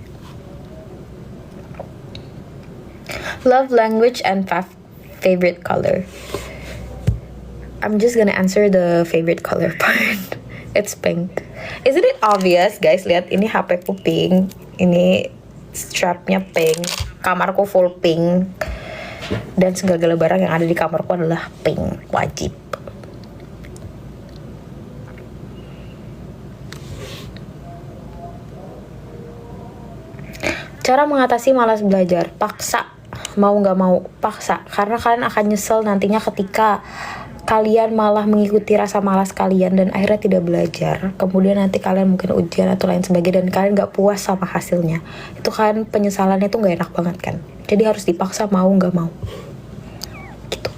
Love language and favorite color. I'm just gonna answer the favorite color part. It's pink. Isn't it obvious guys? Lihat, ini HP ku pink, ini strapnya pink, kamarku full pink, dan segala barang yang ada di kamarku adalah pink, wajib. Cara mengatasi malas belajar, paksa. mau nggak mau paksa, karena kalian akan nyesel nantinya ketika kalian malah mengikuti rasa malas kalian dan akhirnya tidak belajar. Kemudian nanti kalian mungkin ujian atau lain sebagainya dan kalian nggak puas sama hasilnya. Itu kan penyesalannya tuh nggak enak banget kan. Jadi harus dipaksa mau nggak mau. Gitu.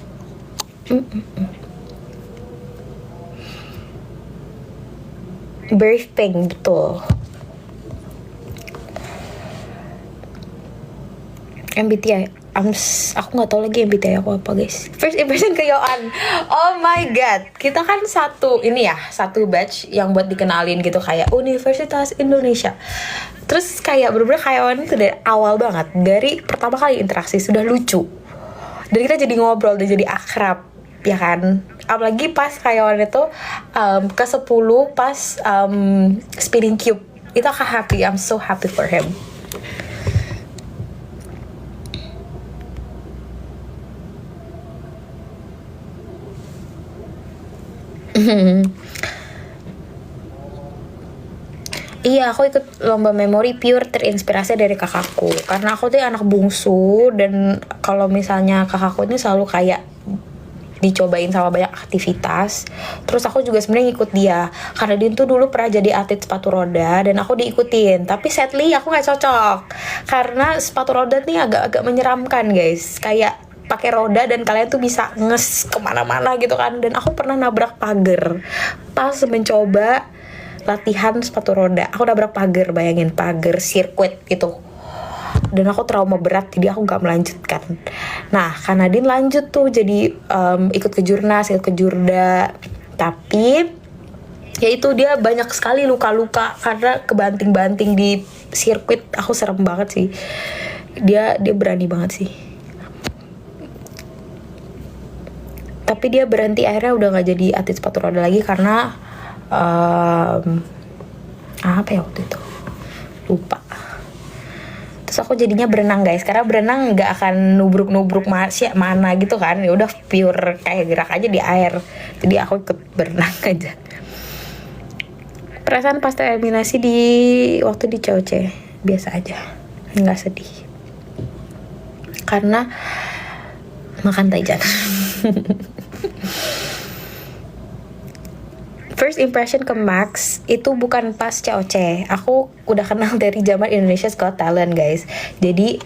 Birthing, betul. MBTI, aku nggak tahu lagi MBTI aku apa guys. First impression ke Yoan, oh my god, kita kan satu batch yang buat dikenalin gitu kayak Universitas Indonesia. Terus kayak bener-bener kayak Yoan itu dari awal banget, dari pertama kali interaksi sudah lucu, dan kita jadi ngobrol dan jadi akrab, ya kan. Apalagi pas kayak Yoan itu ke 10 pas spinning cube, itu aku happy, I'm so happy for him. Iya, aku ikut lomba memori pure terinspirasi dari kakakku. Karena aku tuh anak bungsu, dan kalau misalnya kakakku ini selalu kayak dicobain sama banyak aktivitas. Terus aku juga sebenarnya ngikut dia, karena dia tuh dulu pernah jadi atlet sepatu roda dan aku diikutin. Tapi sadly aku nggak cocok, karena sepatu roda nih agak-agak menyeramkan guys. Kayak pakai roda dan kalian tuh bisa nges kemana-mana gitu kan. Dan aku pernah nabrak pagar pas mencoba latihan sepatu roda. Aku nabrak pagar, bayangin, pagar sirkuit gitu. Dan aku trauma berat, jadi aku gak melanjutkan. Nah, Kak Nadine lanjut tuh, jadi ikut ke Jurnas, ikut ke Jurda. Tapi ya itu, dia banyak sekali luka-luka karena kebanting-banting di sirkuit. Aku serem banget sih. Dia berani banget sih. Tapi dia berhenti, akhirnya udah gak jadi atlet sepatu roda lagi karena apa ya waktu itu, lupa. Terus aku jadinya berenang guys, karena berenang nggak akan nubruk-nubruk mana gitu kan. Ya udah pure kayak gerak aja di air, jadi aku ikut berenang aja. Perasaan pas eliminasi di waktu di COC biasa aja, nggak sedih karena makan Taijan. First impression ke Max itu bukan pas COC. Aku udah kenal dari zaman Indonesia's Got Talent guys. Jadi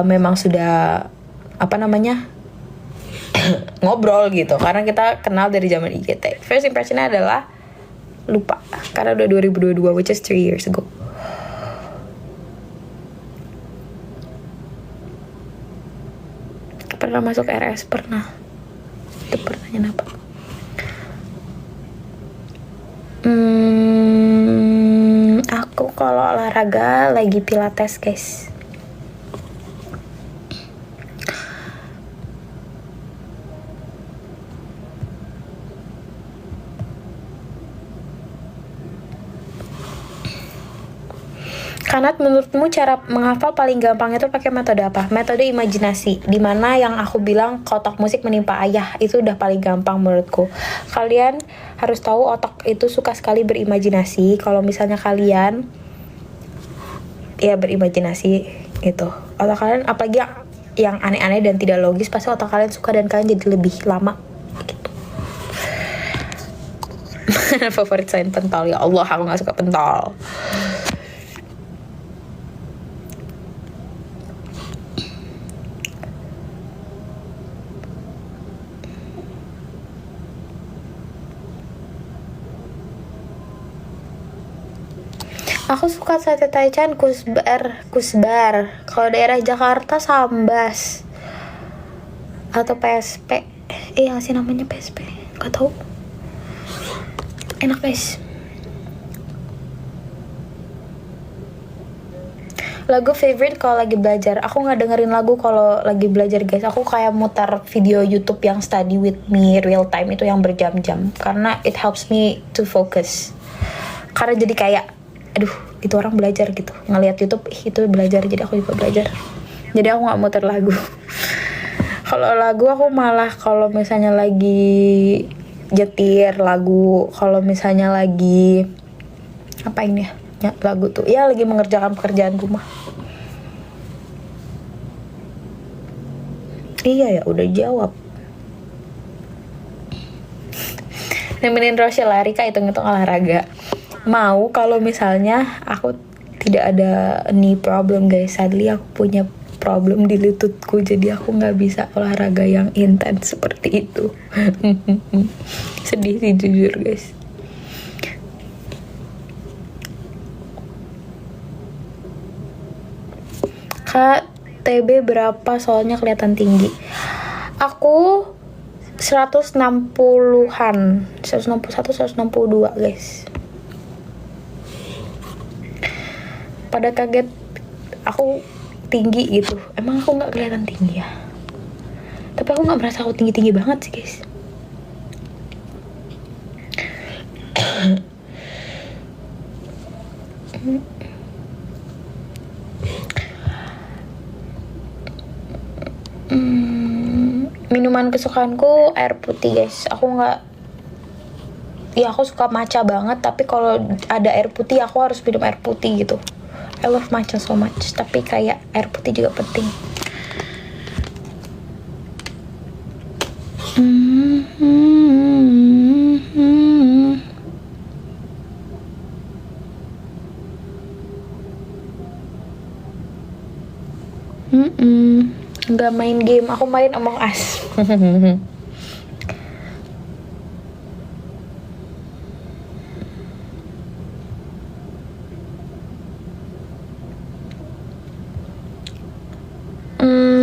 memang sudah ngobrol gitu, karena kita kenal dari zaman IGT. First impressionnya adalah lupa, karena udah 2022, which is 3 years ago. Pernah masuk RS, pernah. Itu pertanyaan apa? Aku kalau olahraga lagi pilates guys. Kanat, menurutmu cara menghafal paling gampang itu pakai metode apa? Metode imajinasi, dimana yang aku bilang kotak musik menimpa ayah itu udah paling gampang menurutku. Kalian harus tahu otak itu suka sekali berimajinasi. Kalau misalnya kalian ya berimajinasi gitu, otak kalian apalagi yang aneh-aneh dan tidak logis, pasti otak kalian suka dan kalian jadi lebih lama gitu. Favorit selain pentol, ya Allah aku gak suka pentol. Aku suka sate taichan kusbar. Kalau daerah Jakarta sambas atau PSP. Yang sih namanya PSP? Gak tahu. Enak guys. Lagu favorite kalau lagi belajar. Aku nggak dengerin lagu kalau lagi belajar guys. Aku kayak mutar video YouTube yang study with me real time itu yang berjam-jam, karena it helps me to focus. Karena jadi kayak aduh, itu orang belajar gitu, ngelihat YouTube itu belajar, jadi aku juga belajar. Jadi aku nggak muter lagu. Kalau lagu aku malah kalau misalnya lagi nyetir lagu, kalau misalnya lagi apain ya lagu tuh ya lagi mengerjakan pekerjaan rumah. Iya ya, udah jawab. Nemenin Rochelle lari, Kak, hitung-hitung olahraga. Mau kalau misalnya aku tidak ada knee problem, guys. Sadly aku punya problem di lututku, jadi aku nggak bisa olahraga yang intens seperti itu. Sedih sih jujur, guys. Kak, TB berapa? Soalnya kelihatan tinggi. Aku 160-an, 161, 162, guys. Pada kaget aku tinggi gitu. Emang aku nggak kelihatan tinggi ya? Tapi aku nggak merasa aku tinggi-tinggi banget sih, guys. Minuman kesukaanku air putih, guys. Aku suka matcha banget, tapi kalau ada air putih aku harus minum air putih gitu. I love matcha so much, tapi kayak air putih juga penting. Nggak main game, aku main Among Us.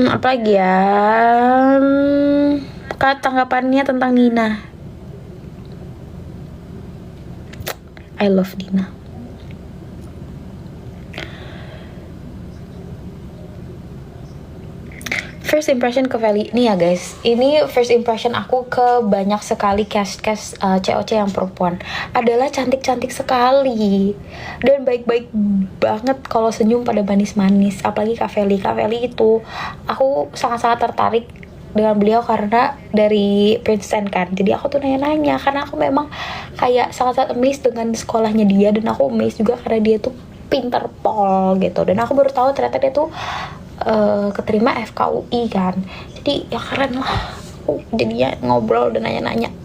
Apa lagi ya? Kak, tanggapannya tentang Nina. I love Nina. First impression ke Feli nih ya, guys. Ini first impression aku ke banyak sekali cast COC yang perempuan. Adalah cantik-cantik sekali dan baik-baik banget kalau senyum, pada manis-manis. Apalagi Kak Feli. Kak Feli itu aku sangat-sangat tertarik dengan beliau karena dari Princeton kan. Jadi aku tuh nanya-nanya karena aku memang kayak sangat-sangat amazed dengan sekolahnya dia, dan aku amazed juga karena dia tuh pinter pol gitu. Dan aku baru tahu ternyata dia tuh keterima FKUI kan. Jadi ya keren lah. Aku jadinya ngobrol dan nanya-nanya.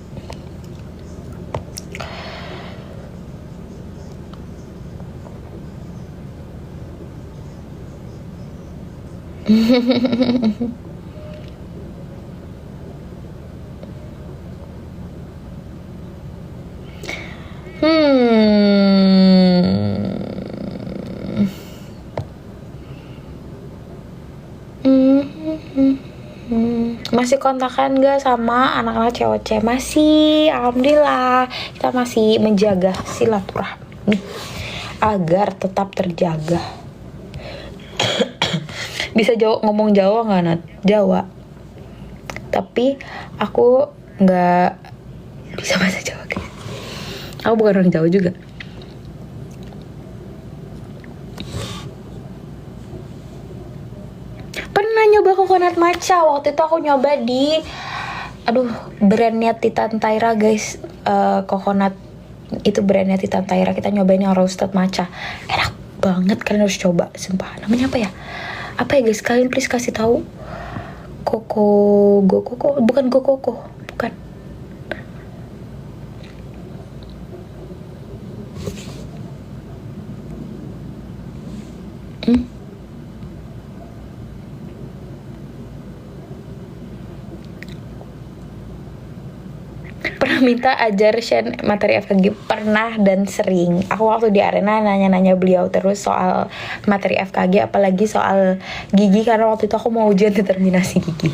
Masih kontakan gak sama anak-anak COC? Masih, alhamdulillah. Kita masih menjaga silaturahmi agar tetap terjaga. Bisa ngomong Jawa gak, Nat? Jawa. Tapi aku gak bisa bahasa Jawa, guys. Aku bukan orang Jawa juga. Nyoba coconut matcha. Waktu itu aku nyoba di brandnya Titan Taira, guys. Coconut itu brandnya Titan Taira. Kita nyobain yang roasted matcha. Enak banget, kalian harus coba, sumpah. Namanya apa ya? Apa ya, guys? Kalian please kasih tahu. Bukan Gokoko, bukan. Pernah minta ajar Shen materi FKG? Pernah dan sering. Aku waktu di arena nanya-nanya beliau terus soal materi FKG, apalagi soal gigi, karena waktu itu aku mau ujian determinasi gigi.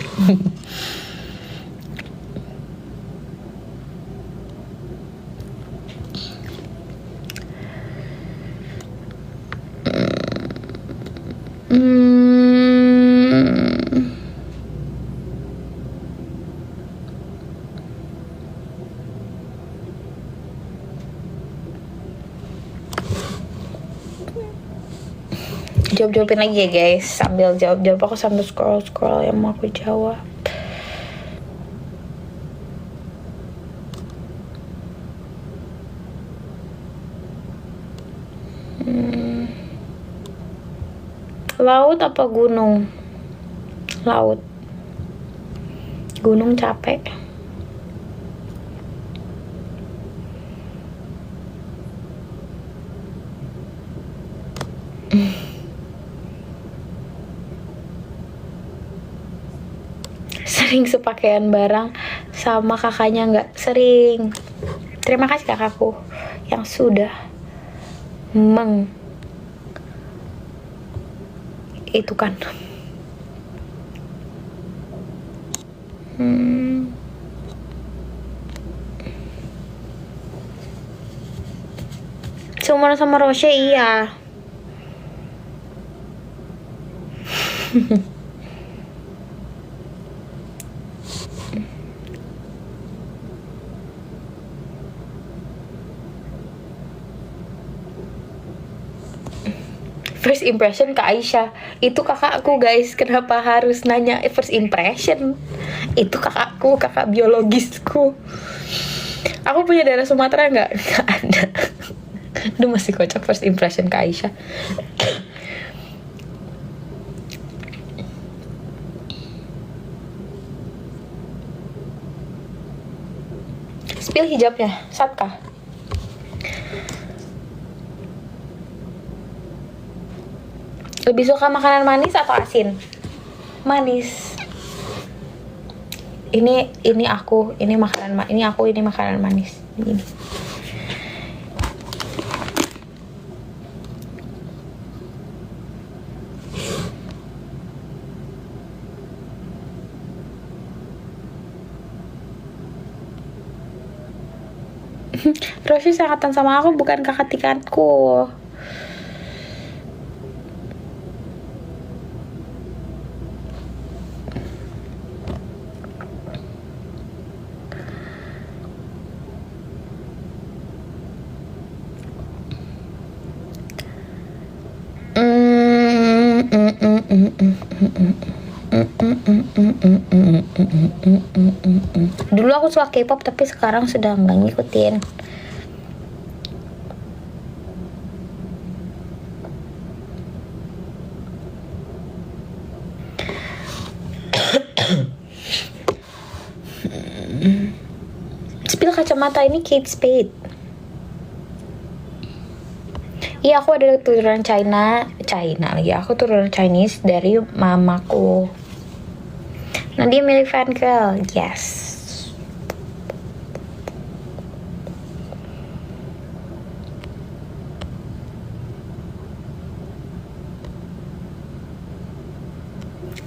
Jawab-jawabin lagi ya, guys. Sambil jawab aku sambil scroll yang mau aku jawab. Laut apa gunung? Laut. Gunung capek. Sering sepakaian barang sama kakaknya nggak? Sering. Terima kasih kakakku yang sudah itu kan. Seumuran sama Roshe, iya. First impression ke Aisyah. Itu kakakku guys. Kenapa harus nanya first impression? Itu kakakku, kakak biologisku. Aku punya darah Sumatera nggak? Nggak ada. Aduh, masih kocak first impression ke Aisyah. Spill hijabnya, Satka. Lebih suka makanan manis atau asin? Manis. Ini aku, ini makanan manis. Ini. Roshi sangatan sama aku, bukan kakak tingkatku. Dulu aku suka K-pop tapi sekarang sudah nggak ngikutin. Spill kacamata ini Kate Spade. Iya, aku ada turunan China lagi. Aku turunan Chinese dari mamaku. Nah, dia milih fan girl. Yes.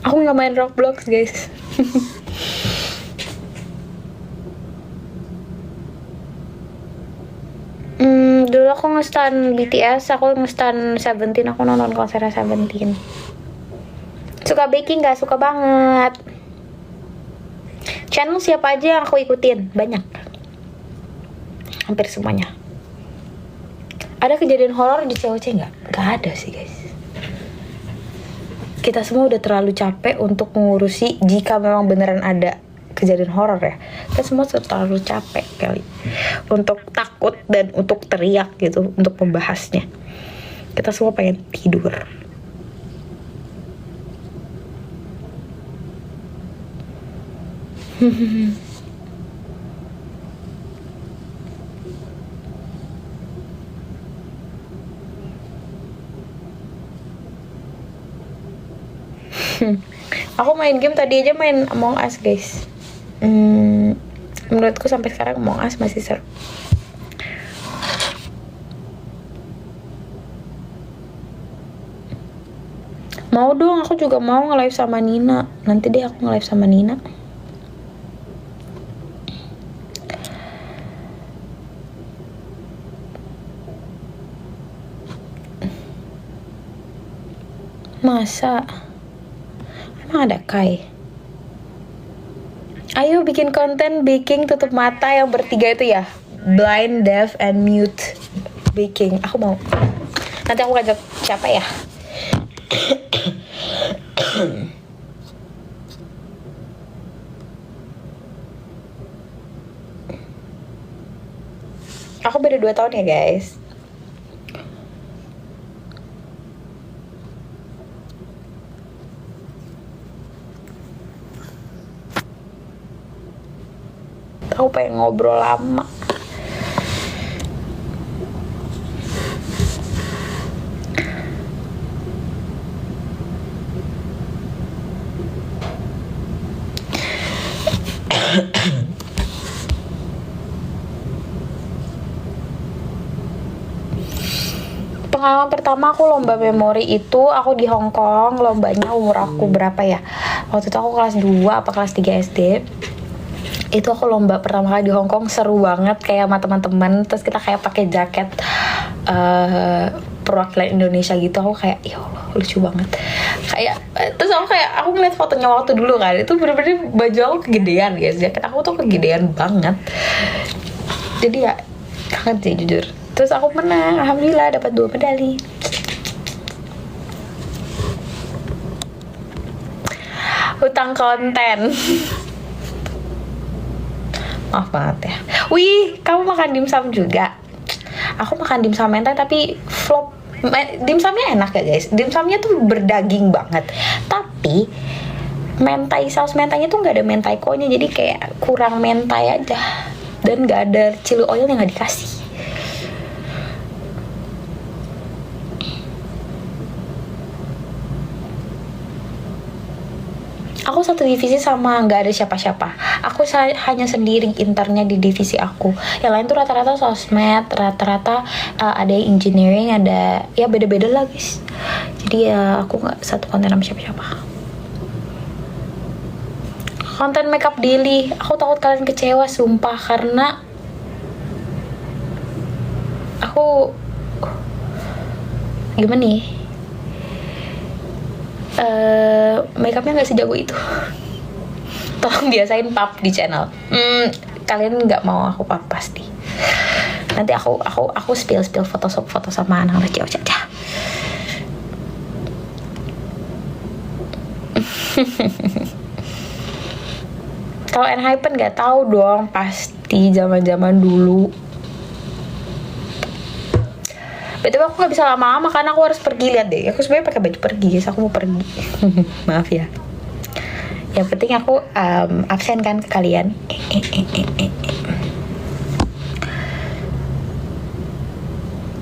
Aku nggak main Roblox, guys. Dulu aku nge-stan BTS, aku nge-stan Seventeen, aku nonton konsernya Seventeen. Suka baking gak? Suka banget. Channel siapa aja yang aku ikutin? Banyak. Hampir semuanya. Ada kejadian horor di COC nggak? Nggak ada sih guys. Kita semua udah terlalu capek untuk mengurusi jika memang beneran ada kejadian horor ya. Kita semua terlalu capek kali untuk takut dan untuk teriak gitu untuk membahasnya. Kita semua pengen tidur. Aku main game tadi aja main Among Us guys. Menurutku sampai sekarang Among Us masih seru. Mau dong, aku juga mau nge-live sama Nina. Nanti deh aku nge-live sama Nina. Masa? Emang ada Kai? Ayo bikin konten baking tutup mata yang bertiga itu ya. Blind, deaf, and mute baking. Aku mau. Nanti aku ngajak siapa ya? Aku beda 2 tahun ya guys. pengen ngobrol lama. Pengalaman pertama aku lomba memori itu aku di Hong Kong. Lombanya umur aku berapa ya? Waktu itu aku kelas 2 apa kelas 3 SD. Itu aku lomba pertama kali di Hong Kong, seru banget kayak sama teman-teman. Terus kita kayak pakai jaket perwakilan Indonesia gitu. Aku kayak ya Allah lucu banget. Kayak terus aku ngeliat fotonya waktu dulu kan. Itu bener-bener baju aku kegedean guys. Jaket aku tuh kegedean banget. Jadi ya kangen sih jujur. Terus aku menang, alhamdulillah dapat 2 medali. Hutang konten. Maaf banget ya. Wih, kamu makan dimsum juga? Aku makan dimsum mentai tapi flop. Dimsumnya enak ya guys. Dimsumnya tuh berdaging banget. Tapi mentai, saus mentainya tuh nggak ada mentaikonya, jadi kayak kurang mentai aja. Dan nggak ada chili oil yang nggak dikasih. Aku satu divisi sama nggak ada siapa-siapa. Aku hanya sendiri internnya di divisi aku. Yang lain tuh rata-rata sosmed, rata-rata ada yang engineering, ada ya beda-beda lah guys. Jadi ya aku nggak satu konten sama siapa-siapa. Konten makeup daily, aku takut kalian kecewa sumpah karena aku gimana nih? Makeupnya nggak sejago itu. Tolong biasain pap di channel. Kalian nggak mau aku pap pasti. Nanti aku spill foto sama anak cewek aja. Kalau Enhypen nggak tahu dong, pasti zaman dulu. Betul, aku nggak bisa lama-lama karena aku harus pergi, lihat deh. Aku sebenarnya pakai baju pergi, guys. Aku mau pergi. Maaf ya. Yang penting aku absen kan ke kalian.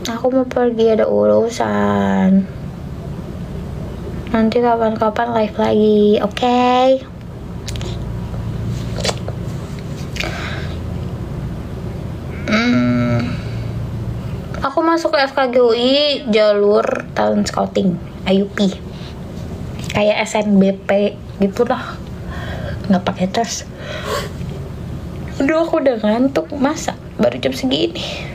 Aku mau pergi, ada urusan. Nanti kapan-kapan live lagi, oke? Aku masuk ke FKGUI jalur talent scouting, IUP, kayak SNBP gitulah, nggak pakai tes. Aduh, aku udah ngantuk, masa baru jam segini.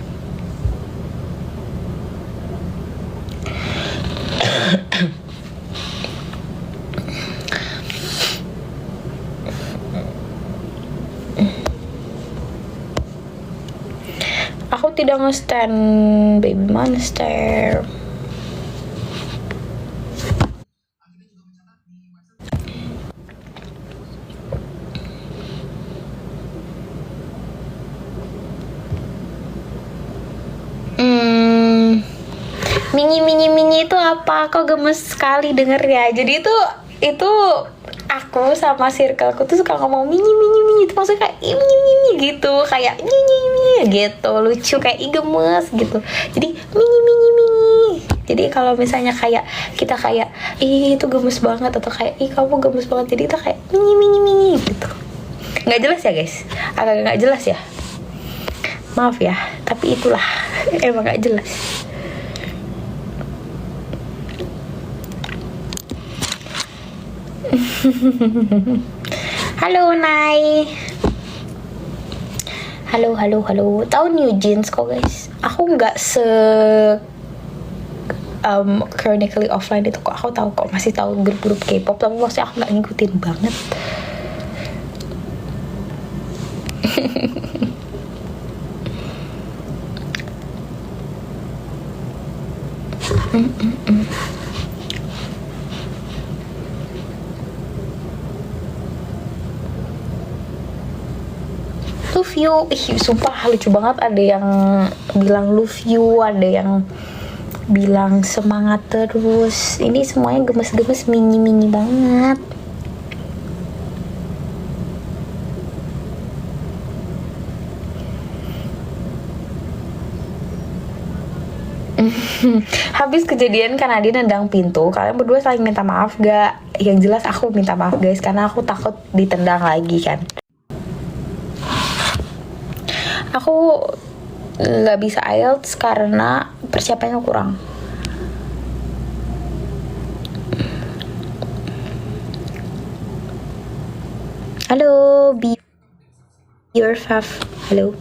Aku tidak nge-stan Baby Monster. Mini itu apa? Kok gemes sekali denger ya. Jadi itu aku sama circleku tuh suka ngomong mini itu maksudnya kayak mini gitu, kayak mini gitu, lucu kayak gemes gitu. Jadi mini. Jadi kalau misalnya kayak kita kayak itu gemes banget atau kayak kamu gemes banget, jadi kita kayak mini gitu. Nggak jelas ya guys, agak nggak jelas ya. Maaf ya, tapi itulah emang nggak jelas. Halo Nay. Halo. Tahu New Jeans kok guys. Aku nggak chronically offline itu kok. Aku tahu kok, masih tahu grup-grup K-pop, tapi maksudnya aku nggak ngikutin banget. Love you, sumpah lucu banget. Ada yang bilang love you, ada yang bilang semangat terus. Ini semuanya gemes-gemes mini banget. Habis kejadian kan Adi nendang pintu, kalian berdua saling minta maaf gak? Yang jelas aku minta maaf guys, karena aku takut ditendang lagi kan. Aku nggak bisa IELTS karena persiapannya kurang. Halo, be your fave. Halo.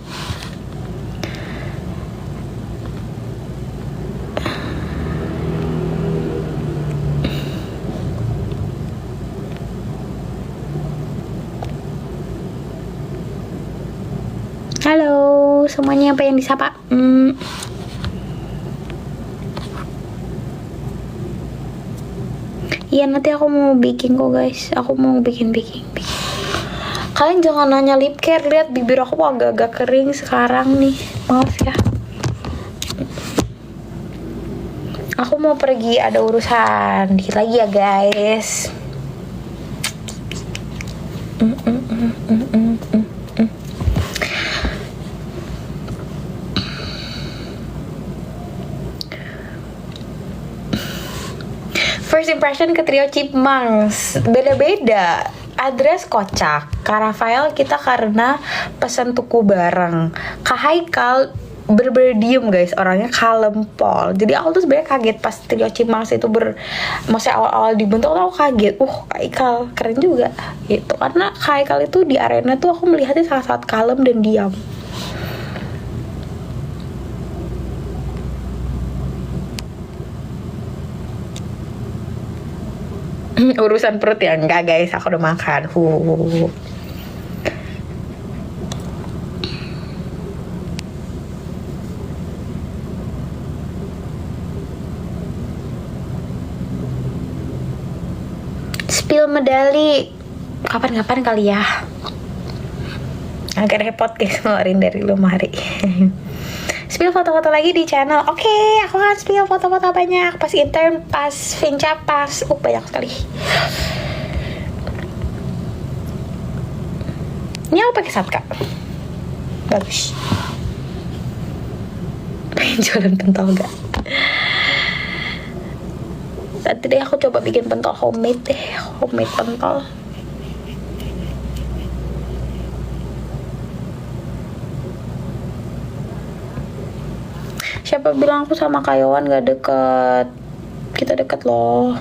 Halo semuanya, apa yang disapa? Iya nanti aku mau bikin kok guys. Aku mau bikin. Kalian jangan nanya lip care, lihat bibir aku agak-agak kering sekarang nih. Maaf ya. Aku mau pergi, ada urusan dikit lagi ya guys. First impression ke trio Chipmunks beda-beda. Adres kocak. Kak Rafael kita karena pesan tuku bareng. Kak Haikal bener-bener diem guys, orangnya kalem pol. Jadi aku tuh sebenarnya kaget pas trio Chipmunks itu maksudnya awal-awal dibentuk, aku kaget. Kak Haikal keren juga gitu. Karena Kak Haikal itu di arena tuh aku melihatnya sangat-sangat kalem dan diam. Urusan perut ya enggak guys, aku udah makan. Spill medali kapan-kapan kali ya. Agak repot guys ngeluarin dari lemari. Spill foto-foto lagi di channel. Oke, aku akan spill foto-foto banyak. Pas intern, pas Vinca, pas banyak sekali. Ini aku pakai Satka. Bagus. Pengen jualan pentol gak? Nanti deh aku coba bikin pentol homemade deh. Homemade pentol. Siapa bilang aku sama Kayawan gak deket? Kita deket loh.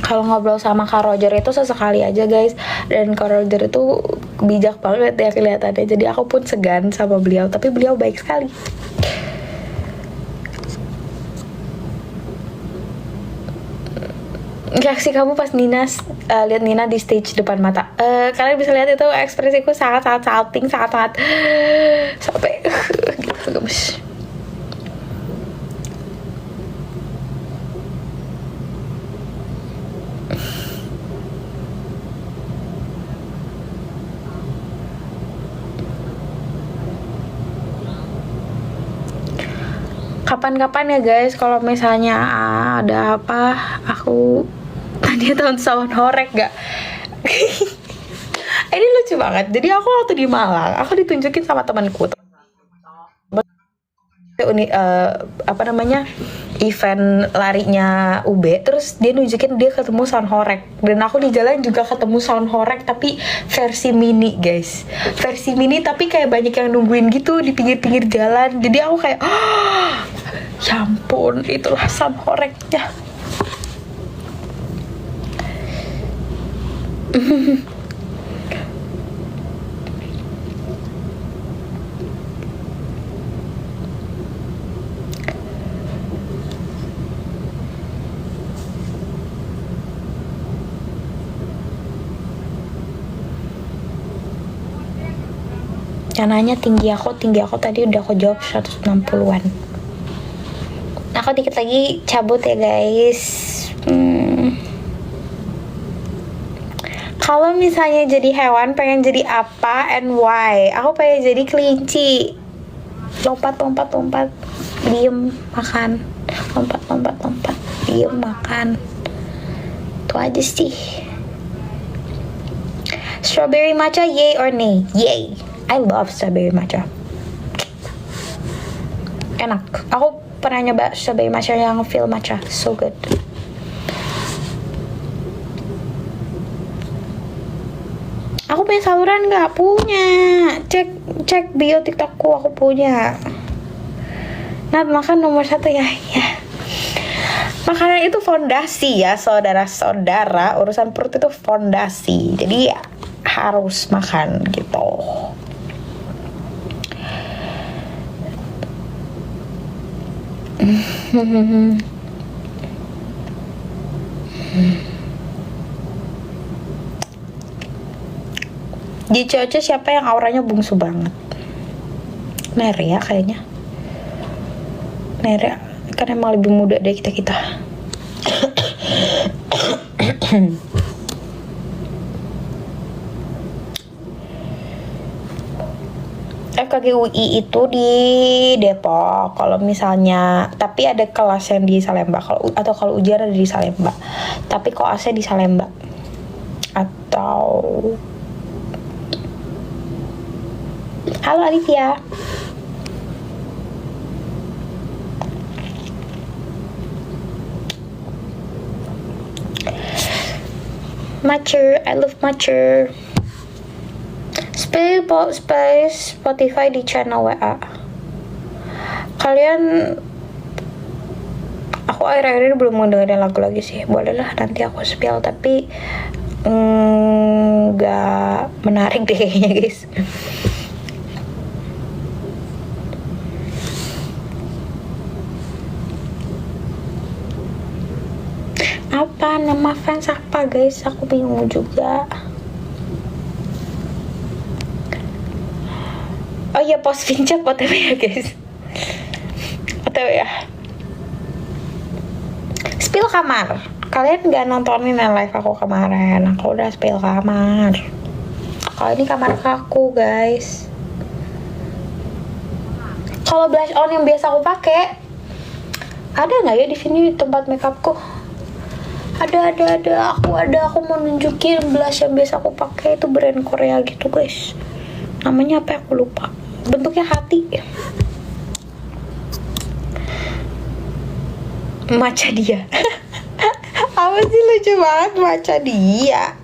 Kalau ngobrol sama Kak Roger itu sesekali aja guys. Dan Kak Roger itu bijak banget ya kelihatannya. Jadi aku pun segan sama beliau. Tapi beliau baik sekali. Reaksi kamu pas Nina lihat Nina di stage depan mata. Kalian bisa lihat itu ekspresiku sangat-sangat salting, sangat-sangat sampai gitu gemes. Kapan-kapan ya guys, kalau misalnya ada apa, aku tadi tahun Sound Horek gak? Ini lucu banget. Jadi aku waktu di Malang, aku ditunjukin sama temanku. Event larinya UB, terus dia nunjukin dia ketemu Sound Horek, dan aku di jalan juga ketemu Sound Horek tapi versi mini guys, versi mini tapi kayak banyak yang nungguin gitu di pinggir-pinggir jalan. Jadi aku kayak ya ampun, itulah Sound Horeknya. Nanya tinggi aku tadi udah aku jawab 160-an. Aku dikit lagi cabut ya guys. Kalau misalnya jadi hewan pengen jadi apa and why? Aku pengen jadi kelinci. Lompat, diem makan. Lompat, diem makan. Itu aja sih. Strawberry matcha, yay or nay? Yay. I love strawberry matcha. Enak. Aku pernah nyoba strawberry matcha yang feel matcha. So good. Aku punya saluran nggak? Punya. Cek bio TikTokku, aku punya. Nah, makan nomor 1 ya. Makanan itu fondasi ya, saudara-saudara. Urusan perut itu fondasi. Jadi ya, harus makan gitu. Di cewek siapa yang auranya bungsu banget? Nerea kayaknya. Nerea kan emang lebih muda dari kita. FKG UI itu di Depok. Kalau misalnya, tapi ada kelas yang di Salemba. Kalau ujian ada di Salemba. Tapi koasnya di Salemba. Atau halo Alivia. Mature, I love mature. Spotify di channel WA. Kalian, aku akhir-akhir ini belum dengerin lagu lagi sih. Bolehlah nanti aku spill, tapi nggak menarik deh kayaknya guys. Apa nama fans apa guys? Aku bingung juga. Oh iya, post Vincent OTW ya guys. OTW ya. Spill kamar. Kalian gak nontonin live aku kemarin. Aku udah spill kamar. Kalau ini kamar aku guys. Kalau blush on yang biasa aku pakai, ada nggak ya di sini tempat makeupku? Ada. Aku mau nunjukin blush yang biasa aku pakai, itu brand Korea gitu guys. Namanya apa aku lupa. Bentuknya hati. Matcha dia. Apa sih, lucu banget matcha dia.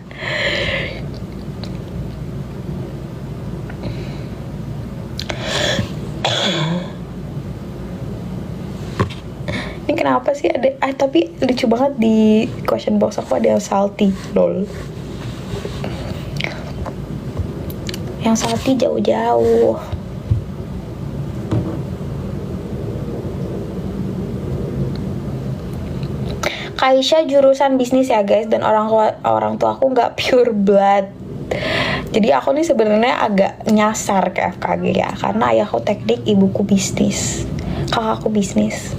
Ini kenapa sih ada tapi lucu banget di question box aku ada yang salty, lol. Yang salty jauh-jauh. Kaisha jurusan bisnis ya guys, dan orang tua aku nggak pure blood. Jadi aku nih sebenarnya agak nyasar ke FKG ya, karena ayahku teknik, ibuku bisnis, kakakku bisnis.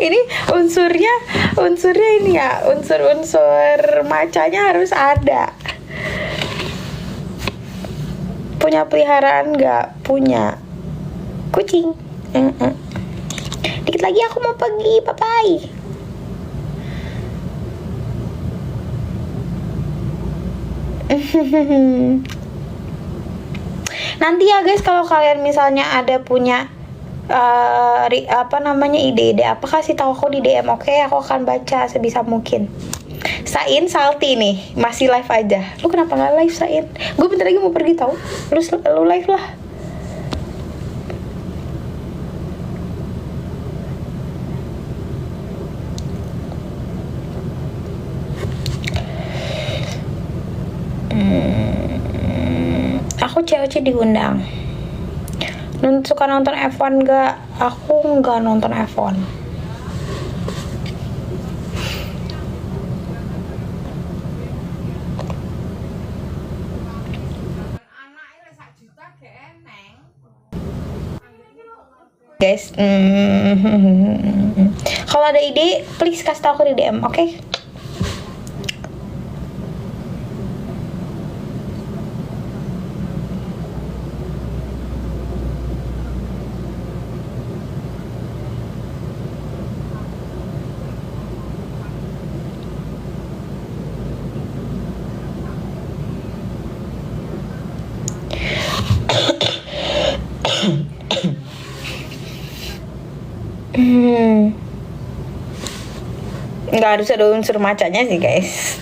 Ini unsurnya ini ya, unsur macanya harus ada. Punya peliharaan nggak? Punya kucing. Dikit lagi aku mau pergi, bye-bye. Nanti ya guys, kalau kalian misalnya ada punya ide-ide apa, kasih tahu aku di DM, oke? Aku akan baca sebisa mungkin. Sain salty nih, masih live aja. Lu kenapa nggak live, Sain? Gue bentar lagi mau pergi tau. Lu live lah. Aku cewek diundang. Suka nonton F1 gak? Aku nggak nonton F1. Guys, kalau ada ide please kasih tahu aku di DM, oke? Hmm. Nggak harus ada unsur macanya sih guys.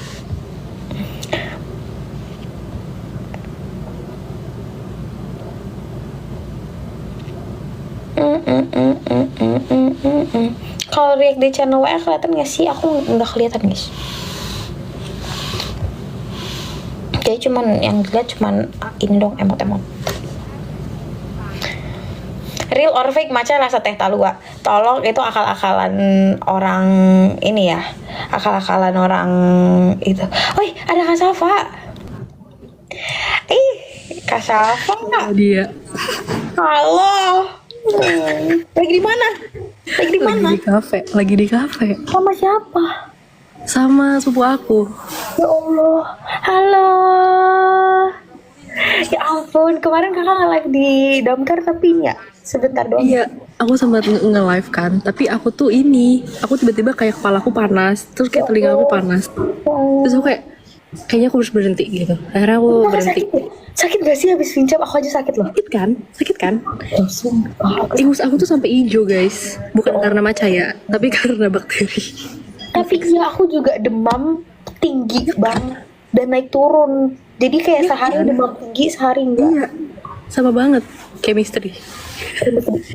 Kalau react di channel WA kelihatan nggak sih? Aku nggak kelihatan guys. Jadi cuman yang dilihat cuman ini dong, emot-emot. Real or fake matcha rasa teh talua. Tolong, itu akal-akalan orang ini ya. Akal-akalan orang itu. Woi, ada Kak Safa. Kak Safa nggak? Dia Halo. Lagi di mana? Lagi di mana? lagi di kafe Sama siapa? sama sepupu aku. Ya Allah. Halo. Ya ampun, kemarin kakak nge-live di Damkar tapi ya sebentar doang. Iya, aku sempat nge-live kan, tapi aku tiba-tiba kayak kepalaku panas, terus kayak telinga aku panas, terus aku kayaknya aku harus berhenti gitu. Akhirnya aku berhenti. Sakit gak sih habis pincap? Aku aja sakit loh. Sakit kan? Ingus aku tuh sampai hijau guys, bukan karena matcha ya, tapi karena bakteri. Tapi iya, aku juga demam tinggi banget dan naik turun. Jadi kayak sehari demam tinggi, sehari enggak. Iya, sama banget, chemistry.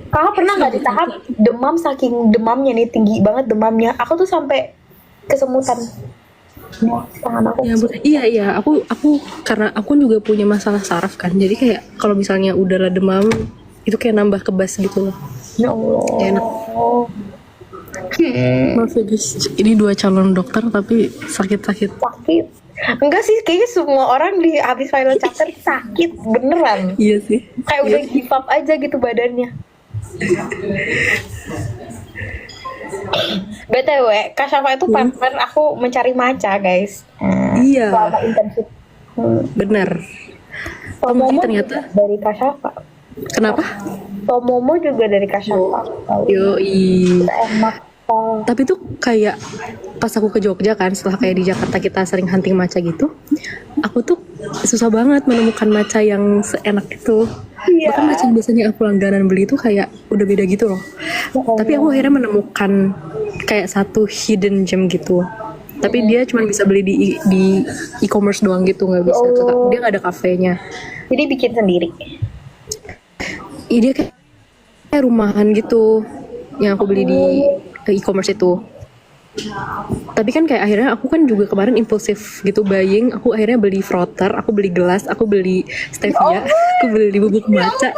Kakak pernah nggak di tahap demam, saking demamnya nih, tinggi banget demamnya. Aku tuh sampai kesemutan. Tangan aku. Iya, aku karena aku juga punya masalah saraf kan, jadi kayak kalau misalnya udara demam itu kayak nambah kebas gitu loh. Ya Allah. Kayak enak. Maaf ya guys, ini 2 calon dokter tapi sakit-sakit. Sakit. Enggak sih, kayaknya semua orang di habis final chapter sakit beneran. Iya sih. Kayak udah give up aja gitu badannya. BTW, Kak Syafa itu partner aku mencari matcha, guys. Iya. Selama intensif. Bener. Tomomo ternyata dari Kak Syafa. Kenapa? Tomomo juga dari Kak Syafa. Yoi. Enak. Tapi tuh kayak pas aku ke Jogja kan, setelah kayak di Jakarta kita sering hunting matcha gitu, aku tuh susah banget menemukan matcha yang seenak itu. Iya. Bahkan matcha yang biasanya aku langganan beli itu kayak udah beda gitu loh. Tapi aku akhirnya menemukan kayak satu hidden gem gitu. Tapi dia cuma bisa beli di e-commerce doang gitu, nggak bisa dia nggak ada kafenya. Jadi bikin sendiri. Iya, dia kayak rumahan gitu yang aku beli di e-commerce itu. Tapi kan kayak akhirnya aku kan juga kemarin impulsif gitu buying, aku akhirnya beli frother, aku beli gelas, aku beli stevia, aku beli bubuk matcha.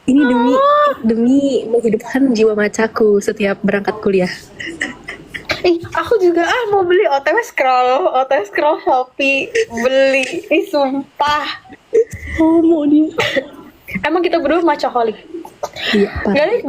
Ini demi menghidupkan jiwa matchaku setiap berangkat kuliah. Aku juga mau beli, OTW scroll Shopee beli. Sumpah. Mau dia. Emang kita berdua matchaholic. Iya, Guys,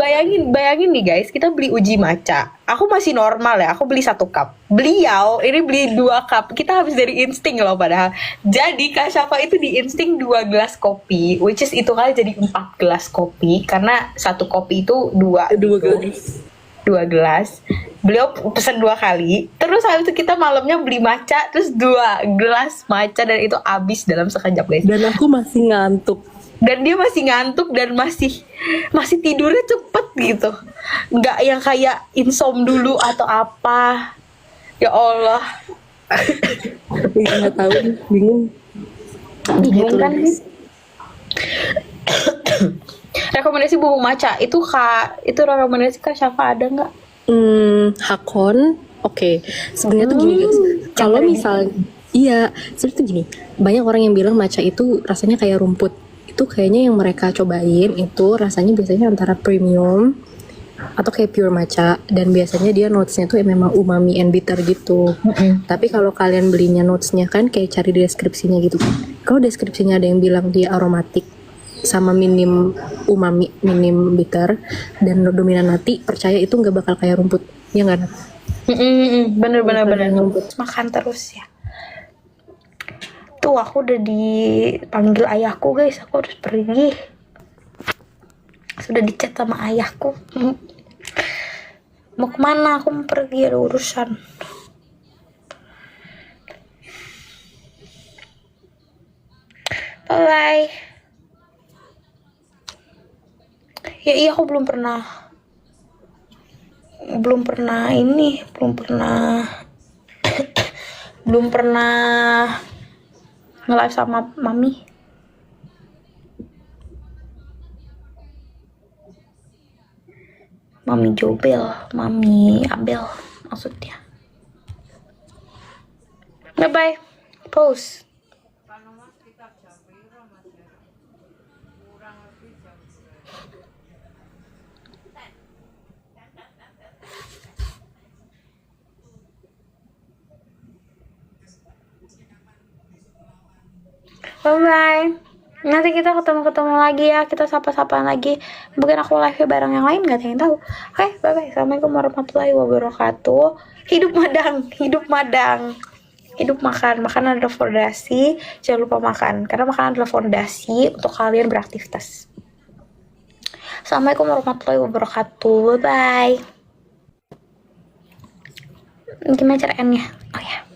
bayangin nih guys, kita beli uji matcha. Aku masih normal ya, aku beli 1 cup. Beliau ini beli 2 cup. Kita habis dari insting loh padahal. Jadi Kak Syafa itu di insting 2 gelas kopi, which is itu kali jadi 4 gelas kopi karena 1 kopi itu 2 gelas. 2 gelas. Beliau pesen 2 kali. Terus habis itu kita malamnya beli matcha, terus 2 gelas matcha dan itu habis dalam sekejap guys. Dan aku masih ngantuk. Dan dia masih ngantuk dan masih tidurnya cepet gitu, nggak yang kayak insom dulu atau apa. Ya Allah. Tapi nggak tahu, bingung kan. Rekomendasi bubuk matcha itu rekomendasi Kak Syafa ada nggak? Hakon, oke. Sebenarnya tuh gini guys, kalau misalnya sebenarnya tuh gini, banyak orang yang bilang matcha itu rasanya kayak rumput. Itu kayaknya yang mereka cobain itu rasanya biasanya antara premium atau kayak pure matcha, dan biasanya dia notesnya tuh memang umami and bitter gitu. Tapi kalau kalian belinya notesnya kan kayak cari deskripsinya gitu. Kalau deskripsinya ada yang bilang dia aromatik sama minim umami, minim bitter dan dominan nati, percaya itu nggak bakal kayak rumput, ya nggak? Bener makan terus ya. Tuh aku udah dipanggil ayahku guys, aku harus pergi. Sudah dicat sama ayahku. Mau kemana? Aku mau pergi, ada urusan. Bye. Ya iya, aku belum pernah belum pernah ini, belum pernah nge-live sama mami. Mami Jobel, Mami Abel maksudnya. Bye-bye. Pause. Bye-bye. Nanti kita ketemu lagi ya. Kita sapa-sapaan lagi. Mungkin aku live bareng yang lain, gak ada yang tahu. Oke, bye-bye. Assalamualaikum warahmatullahi wabarakatuh. Hidup madang. Hidup madang. Hidup makan. Makanan adalah fondasi. Jangan lupa makan. Karena makanan adalah fondasi untuk kalian beraktivitas. Assalamualaikum warahmatullahi wabarakatuh. Bye-bye. Gimana cara end-nya? Oh ya.